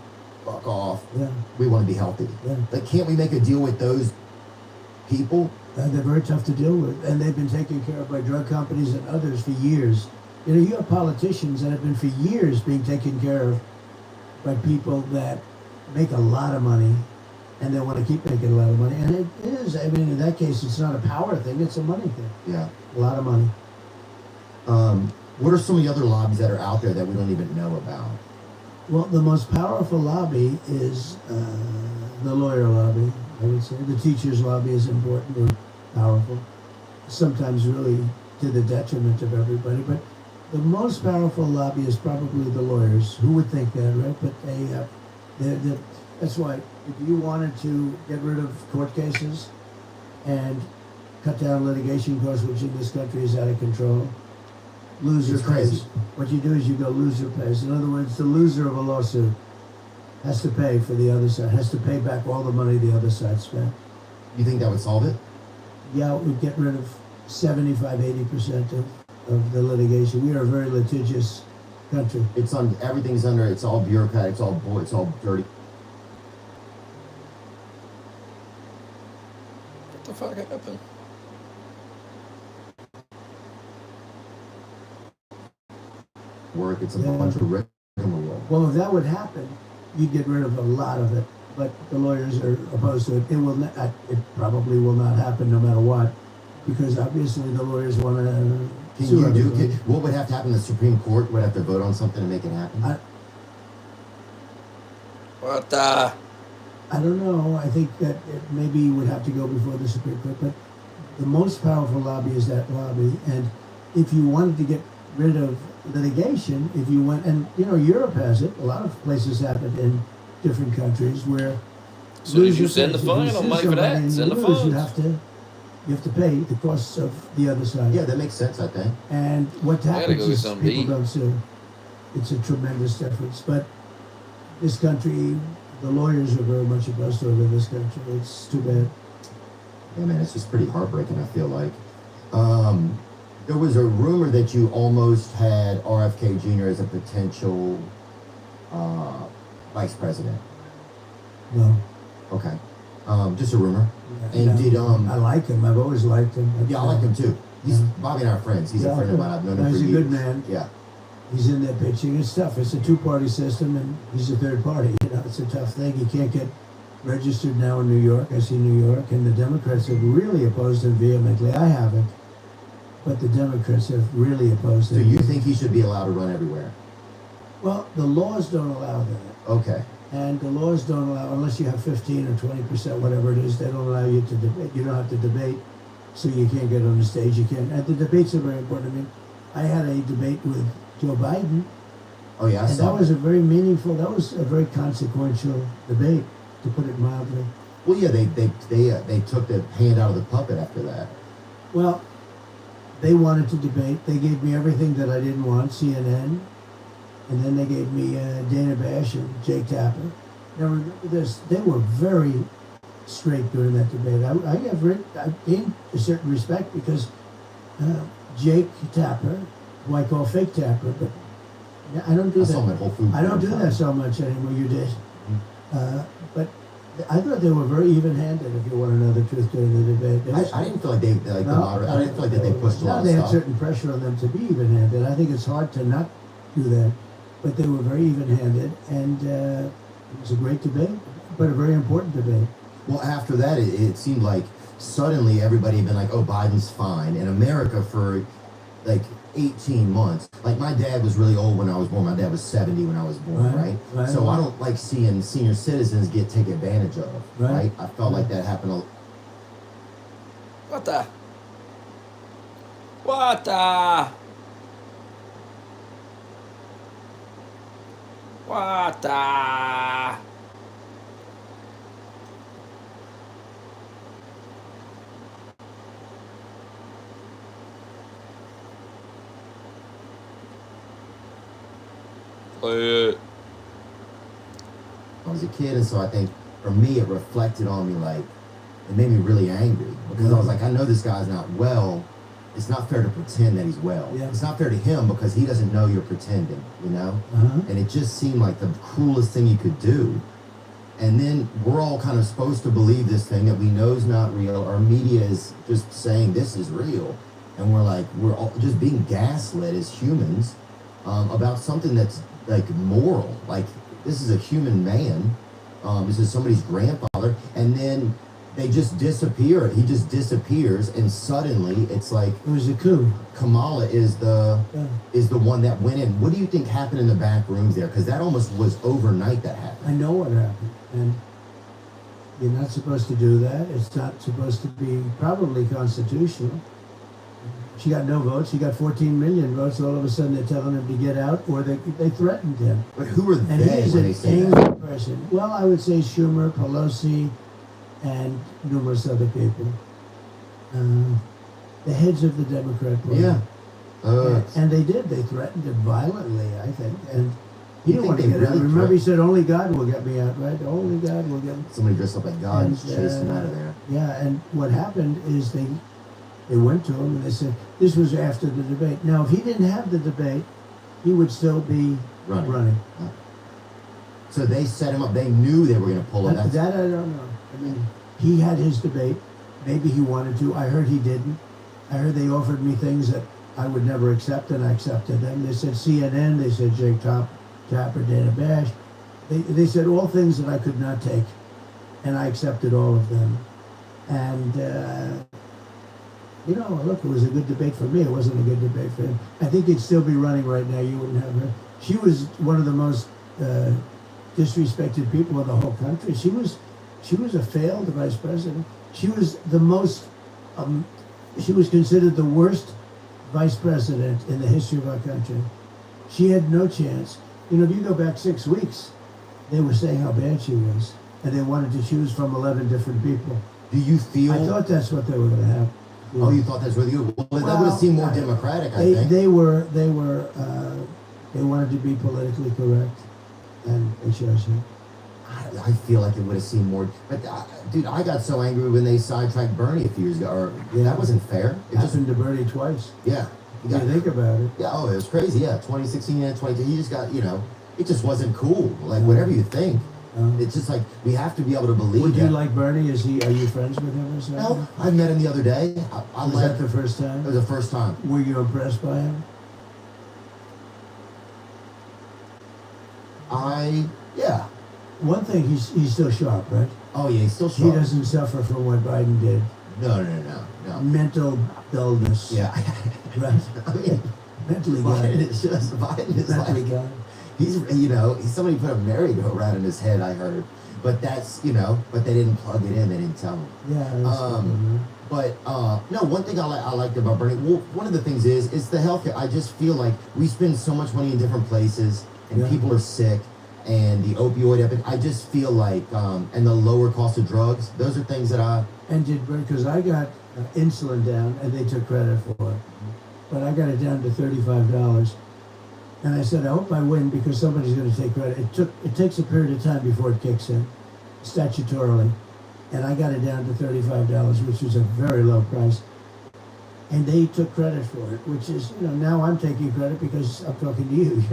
Fuck off. yeah, We want to be healthy. yeah. Like, can't we make a deal with those people? They're very tough to deal with, and they've been taken care of by drug companies and others for years. You have politicians that have been for years being taken care of by people that make a lot of money, and they want to keep making a lot of money. And it is, in that case, it's not a power thing, it's a money thing. Yeah. A lot of money. What are some of the other lobbies that are out there that we don't even know about? Well, the most powerful lobby is the lawyer lobby, I would say. The teacher's lobby is important and powerful, sometimes really to the detriment of everybody. But the most powerful lobby is probably the lawyers. Who would think that, right? But that's why if you wanted to get rid of court cases and cut down litigation costs, which in this country is out of control, loser It's crazy. pays. What you do is you go loser pays. In other words, the loser of a lawsuit has to pay for the other side, has to pay back all the money the other side spent. You think that would solve it? Yeah, it would get rid of 75-80% of the litigation. We are a very litigious country. It's all bureaucratic, it's all dirty. what the fuck happened? work. It's a Yeah. bunch of rigmarole. Well, if that would happen, you'd get rid of a lot of it. But the lawyers are opposed to it. It will. Not, it probably will not happen, no matter what, because obviously the lawyers want to. Can you do? What would have to happen? The Supreme Court would have to vote on something to make it happen. What the? I don't know. I think that it maybe would have to go before the Supreme Court. But the most powerful lobby is that lobby. And if you wanted to get rid of litigation, if you went, and Europe has it. A lot of places have it in different countries where. So if you send the fund, I'll money for that. Send the funds. You have to pay the costs of the other side. Yeah, that makes sense, I think. And what happens go get is something to people eat. don't sue. It's a tremendous difference. But this country, the lawyers are very much opposed to it in this country. It's too bad. Yeah, man, it's just pretty heartbreaking, I feel like. There was a rumor that you almost had RFK Jr. as a potential vice president. No. Okay. Just a rumor. And No. did I like him. I've always liked him. Yeah, I like him too. He's Yeah. Bobby and I are friends. He's a Yeah, friend of mine. I've known him for he's a years. good man. Yeah. He's in there pitching. It's tough. It's a two-party system, and he's a third party. It's a tough thing. You can't get registered now in New York. I see New York, and the Democrats have really opposed him vehemently. I haven't, but the Democrats have really opposed So him. you think he should be allowed to run everywhere? Well, the laws don't allow that. Okay. And the laws don't allow, unless you have 15 or 20%, whatever it is, they don't allow you to debate. You don't have to debate, so you can't get on the stage. You can't. And the debates are very important. I mean, I had a debate with Joe Biden, Oh yeah, I and saw that was a very meaningful, that was a very consequential debate, to put it mildly. Well, yeah, they took the hand out of the puppet after that. Well, they wanted to debate. They gave me everything that I didn't want, CNN, and then they gave me Dana Bash and Jake Tapper. Now remember this, they were very straight during that debate. I gained a certain respect because Jake Tapper, who I call fake Tapper, but I don't do I that. saw him at Whole Foods. I don't do that so much anymore. You did. But I thought they were very even-handed, if you want to know the truth, during the debate. I didn't feel like they like the moderate. I didn't feel like that they pushed a lot of They had stuff. certain pressure on them to be even-handed. I think it's hard to not do that. But they were very even-handed, and it was a great debate, but a very important debate. Well, after that, it seemed like suddenly everybody had been like, "Oh, Biden's fine," in America for like 18 months. Like my dad was really old when I was born. My dad was 70 when I was born, right? Right. So I don't like seeing senior citizens get taken advantage of, Right. right? I felt like that happened. What the? What the? What the? Play it. I was a kid, and so I think for me, it reflected on me like it made me really angry because I was like, I know this guy's not well. It's not fair to pretend that he's well. Yeah. It's not fair to him because he doesn't know you're pretending, you know? Uh-huh. And it just seemed like the cruelest thing you could do. And then we're all kind of supposed to believe this thing that we know is not real. Our media is just saying this is real. And we're like, we're all just being gaslit as humans about something that's like moral. Like, this is a human man. This is somebody's grandfather. And then they just disappear. He just disappears. And suddenly it's like It was a coup. Kamala is the Yeah. one that went in. What do you think happened in the back rooms there? Because that almost was overnight that happened. I know what happened, and you're not supposed to do that. It's not supposed to be probably constitutional. She got no votes. She got 14 million votes. All of a sudden, they're telling him to get out, or they threatened him. But who were And they he's when they an say angry that? person. Well, I would say Schumer, Pelosi, and numerous other people. The heads of the Democrat Party. Yeah. And they did. They threatened him violently, I think. And he You didn't think want to they get out. really Remember, he said, only God will get me out, right? Only God will get me. Somebody dressed up like God and And, chased him out of there. Yeah, and what happened is they went to him and they said, this was after the debate. Now, if he didn't have the debate, he would still be running. So they set him up. They knew they were going to pull him. That I don't know. I mean, he had his debate. Maybe he wanted to. I heard he didn't. I heard they offered me things that I would never accept, and I accepted them. They said CNN, they said Jake Tapper, Dana Bash. They said all things that I could not take, and I accepted all of them. And, look, it was a good debate for me. It wasn't a good debate for him. I think he'd still be running right now. You wouldn't have her. She was one of the most disrespected people in the whole country. She was a failed vice president. She was the most, she was considered the worst vice president in the history of our country. She had no chance. If you go back 6 weeks, they were saying how bad she was, and they wanted to choose from 11 different people. Do you feel? I thought that's what they were going to have. Oh, you thought that's really good. Well, that would have seemed more democratic, I think. They wanted to be politically correct, and it shows you. I feel like it would have seemed more. But dude, I got so angry when they sidetracked Bernie a few years ago. That wasn't fair. It happened to Bernie twice. Yeah. You think about it. Yeah. Oh, it was crazy. Yeah. 2016 and 22. He just got. It just wasn't cool. Like whatever you think. It's just like we have to be able to believe. Would you like Bernie? Are you friends with him or something? No, I met him the other day. Was that the first time? It was the first time. Were you impressed by him? Yeah. One thing, he's still sharp, right? Oh yeah, he's still sharp. He doesn't suffer from what Biden did. No. Mental dullness. Yeah. Right. I mean, mentally Biden gone. is just Mentally like gone. he's somebody put a merry-go-round in his head. I heard, but that's but they didn't plug it in. They didn't tell him. Yeah. But no, one thing I liked about Bernie. Well, one of the things is the healthcare. I just feel like we spend so much money in different places, and people are sick. And the opioid epidemic, I just feel like, and the lower cost of drugs, those are things that because I got insulin down, and they took credit for it, but I got it down to $35, and I said, I hope I win because somebody's going to take credit. It takes a period of time before it kicks in, statutorily, and I got it down to $35, which is a very low price. And they took credit for it, which is, now I'm taking credit because I'm talking to you.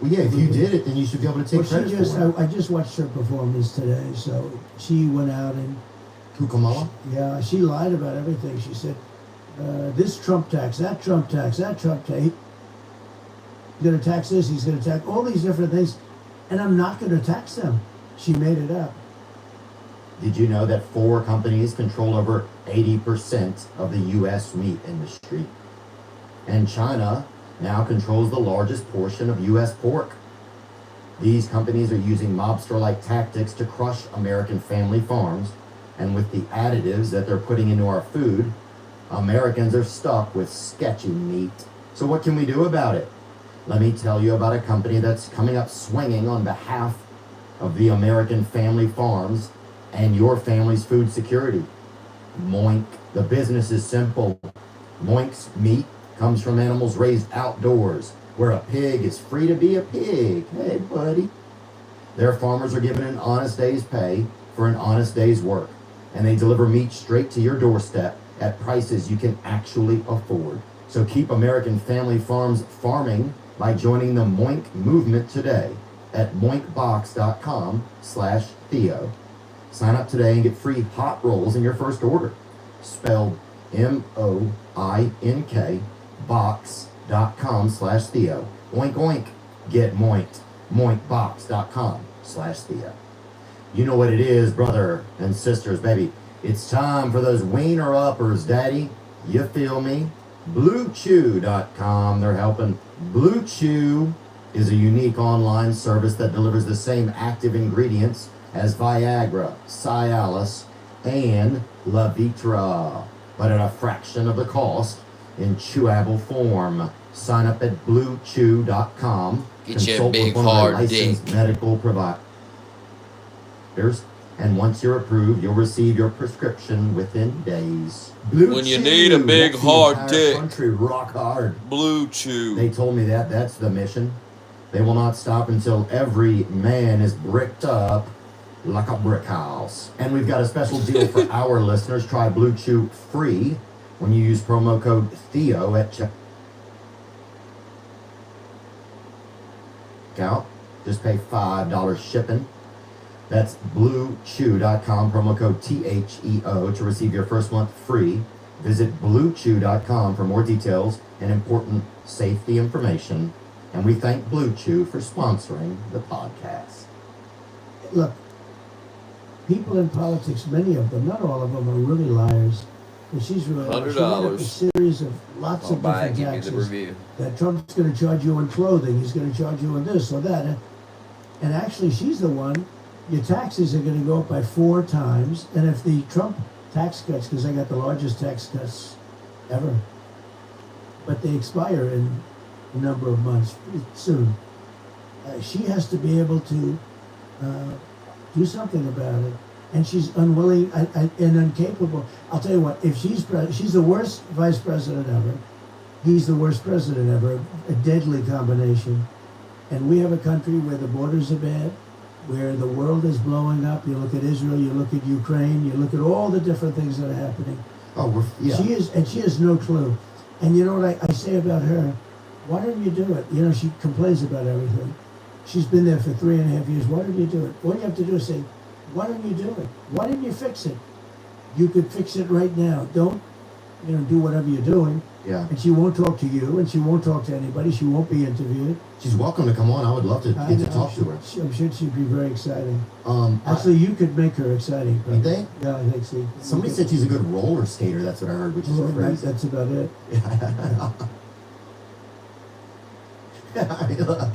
Well, yeah, if you did it, then you should be able to take credit for it. I just watched her performance today. So she went out and Kamala? Yeah, she lied about everything. She said, this Trump tax, that Trump tax, that Trump tax. He's going to tax this, he's going to tax all these different things, and I'm not going to tax them. She made it up. Did you know that 4 companies control over 80% of the U.S. meat industry? And China now controls the largest portion of U.S. pork. These companies are using mobster-like tactics to crush American family farms, and with the additives that they're putting into our food, Americans are stuck with sketchy meat. So what can we do about it? Let me tell you about a company that's coming up swinging on behalf of the American family farms and your family's food security. Moink. The business is simple. Moink's meat comes from animals raised outdoors, where a pig is free to be a pig. Hey, buddy. Their farmers are given an honest day's pay for an honest day's work, and they deliver meat straight to your doorstep at prices you can actually afford. So keep American family farms farming by joining the Moink movement today at moinkbox.com/Theo. Sign up today and get free hot rolls in your first order. Spelled MOINK box.com/Theo. Oink oink. Get moinked. Moinkbox.com/Theo. You know what it is, brother and sisters, baby. It's time for those wiener uppers, daddy. You feel me? BlueChew.com. They're helping. Blue Chew is a unique online service that delivers the same active ingredients as Viagra, Cialis, and Levitra, but at a fraction of the cost in chewable form. Sign up at BlueChew.com. Get your big hard dick. Medical providers, and once you're approved, you'll receive your prescription within days. Blue When you Chew need a big makes the hard entire dick. country rock hard. Blue Chew. They told me that that's the mission. They will not stop until every man is bricked up like a brick house. And we've got a special deal for our listeners. Try Blue Chew free when you use promo code Theo at checkout. Just pay $5 shipping. That's BlueChew.com, promo code THEO to receive your first month free Visit BlueChew.com for more details and important safety information. And we thank Blue Chew for sponsoring the podcast. Look, people in politics, many of them, not all of them, are really liars. And she's really she made up a $100. series of lots I'll of buy it. different Give me the taxes. review. That Trump's going to charge you on clothing. He's going to charge you on this or that. And actually, she's the one. Your taxes are going to go up by 4 times. And if the Trump tax cuts, because I got the largest tax cuts ever, but they expire in a number of months soon. She has to be able to do something about it, and she's unwilling and incapable. I'll tell you what: if she's the worst vice president ever. He's the worst president ever. A deadly combination, and we have a country where the borders are bad, where the world is blowing up. You look at Israel, you look at Ukraine, you look at all the different things that are happening. Oh, yeah. She has no clue. And you know what I say about her? Why don't you do it? You know, she complains about everything. She's been there for 3.5 years. Why don't you do it? All you have to do is say, why don't you do it? Why didn't you fix it? You could fix it right now. Don't, do whatever you're doing. Yeah. And she won't talk to you, and she won't talk to anybody. She won't be interviewed. She's welcome to come on. I would love to get to talk to her. I'm sure she'd be very exciting. I- Actually, you could make her exciting. You think? Yeah, I think so. Somebody said she's a good roller skater. That's what I heard, which is Well, crazy. that's about it. I mean, look,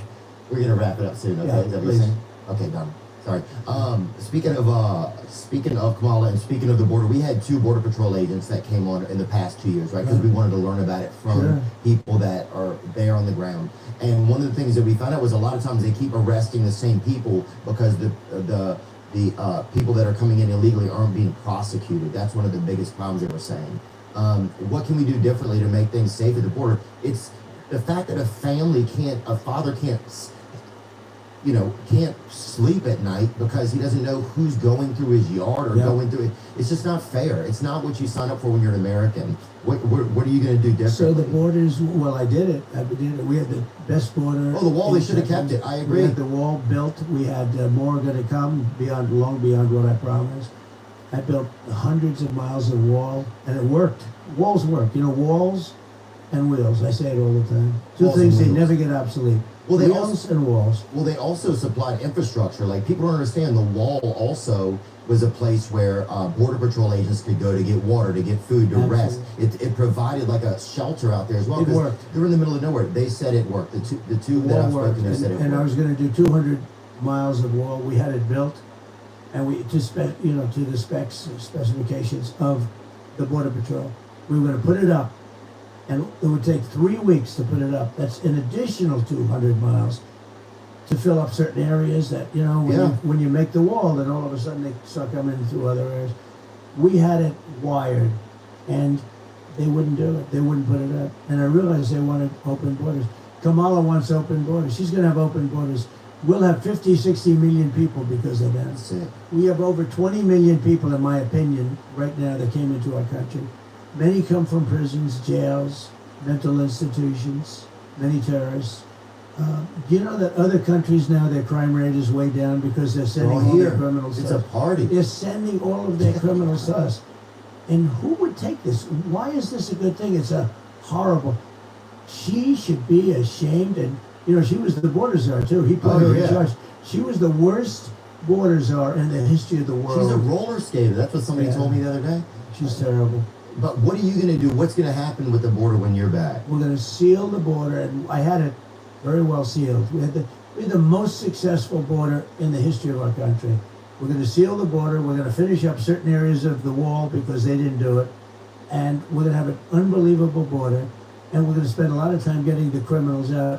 we're gonna wrap it up soon. Okay, Yeah, is that what you're please. saying? Okay, done. Sorry. Speaking of Kamala and speaking of the border, we had 2 Border Patrol agents that came on in the past 2 years, right? Because we wanted to learn about it from Sure. people that are there on the ground. And one of the things that we found out was a lot of times they keep arresting the same people because the people that are coming in illegally aren't being prosecuted. That's one of the biggest problems they were saying. What can we do differently to make things safe at the border? It's the fact that a father can't sleep at night because he doesn't know who's going through his yard or going through it. It's just not fair. It's not what you sign up for when you're an American. What are you going to do differently? So the borders, well, I did it. We had the best border. Oh, the wall, they should have kept it. I agree. We had the wall built. We had more going to come long beyond what I promised. I built hundreds of miles of wall, and it worked. Walls work. Walls and wheels. I say it all the time. Two Walls things and they wheels. never get obsolete. Well, they wheels and walls. Well, they also supplied infrastructure. Like, people don't understand, the wall also was a place where Border Patrol agents could go to get water, to get food, to rest. It provided like a shelter out there as well. It worked. They were in the middle of nowhere. They said it worked. The two that I've spoken to said it worked. And I was going to do 200 miles of wall. We had it built, and to the specifications of the Border Patrol. We were going to put it up, and it would take 3 weeks to put it up. That's an additional 200 miles to fill up certain areas that, when you make the wall, then all of a sudden they start coming through other areas. We had it wired, and they wouldn't do it. They wouldn't put it up. And I realized they wanted open borders. Kamala wants open borders. She's going to have open borders. We'll have 50, 60 million people because of that. That's it. We have over 20 million people, in my opinion, right now that came into our country. Many come from prisons, jails, mental institutions, many terrorists. Do you know that other countries now, their crime rate is way down because they're sending all their criminals It's to a us? party. They're sending all of their criminals to us. And who would take this? Why is this a good thing? It's a horrible. She should be ashamed. And, she was the border czar, too. He put her in charge. She was the worst border czar in the history of the world. She's a roller skater. That's what somebody told me the other day. She's terrible. But what are you going to do? What's going to happen with the border when you're back? We're going to seal the border, and I had it very well sealed. We had the most successful border in the history of our country. We're going to seal the border. We're going to finish up certain areas of the wall because they didn't do it. And we're going to have an unbelievable border. And we're going to spend a lot of time getting the criminals out.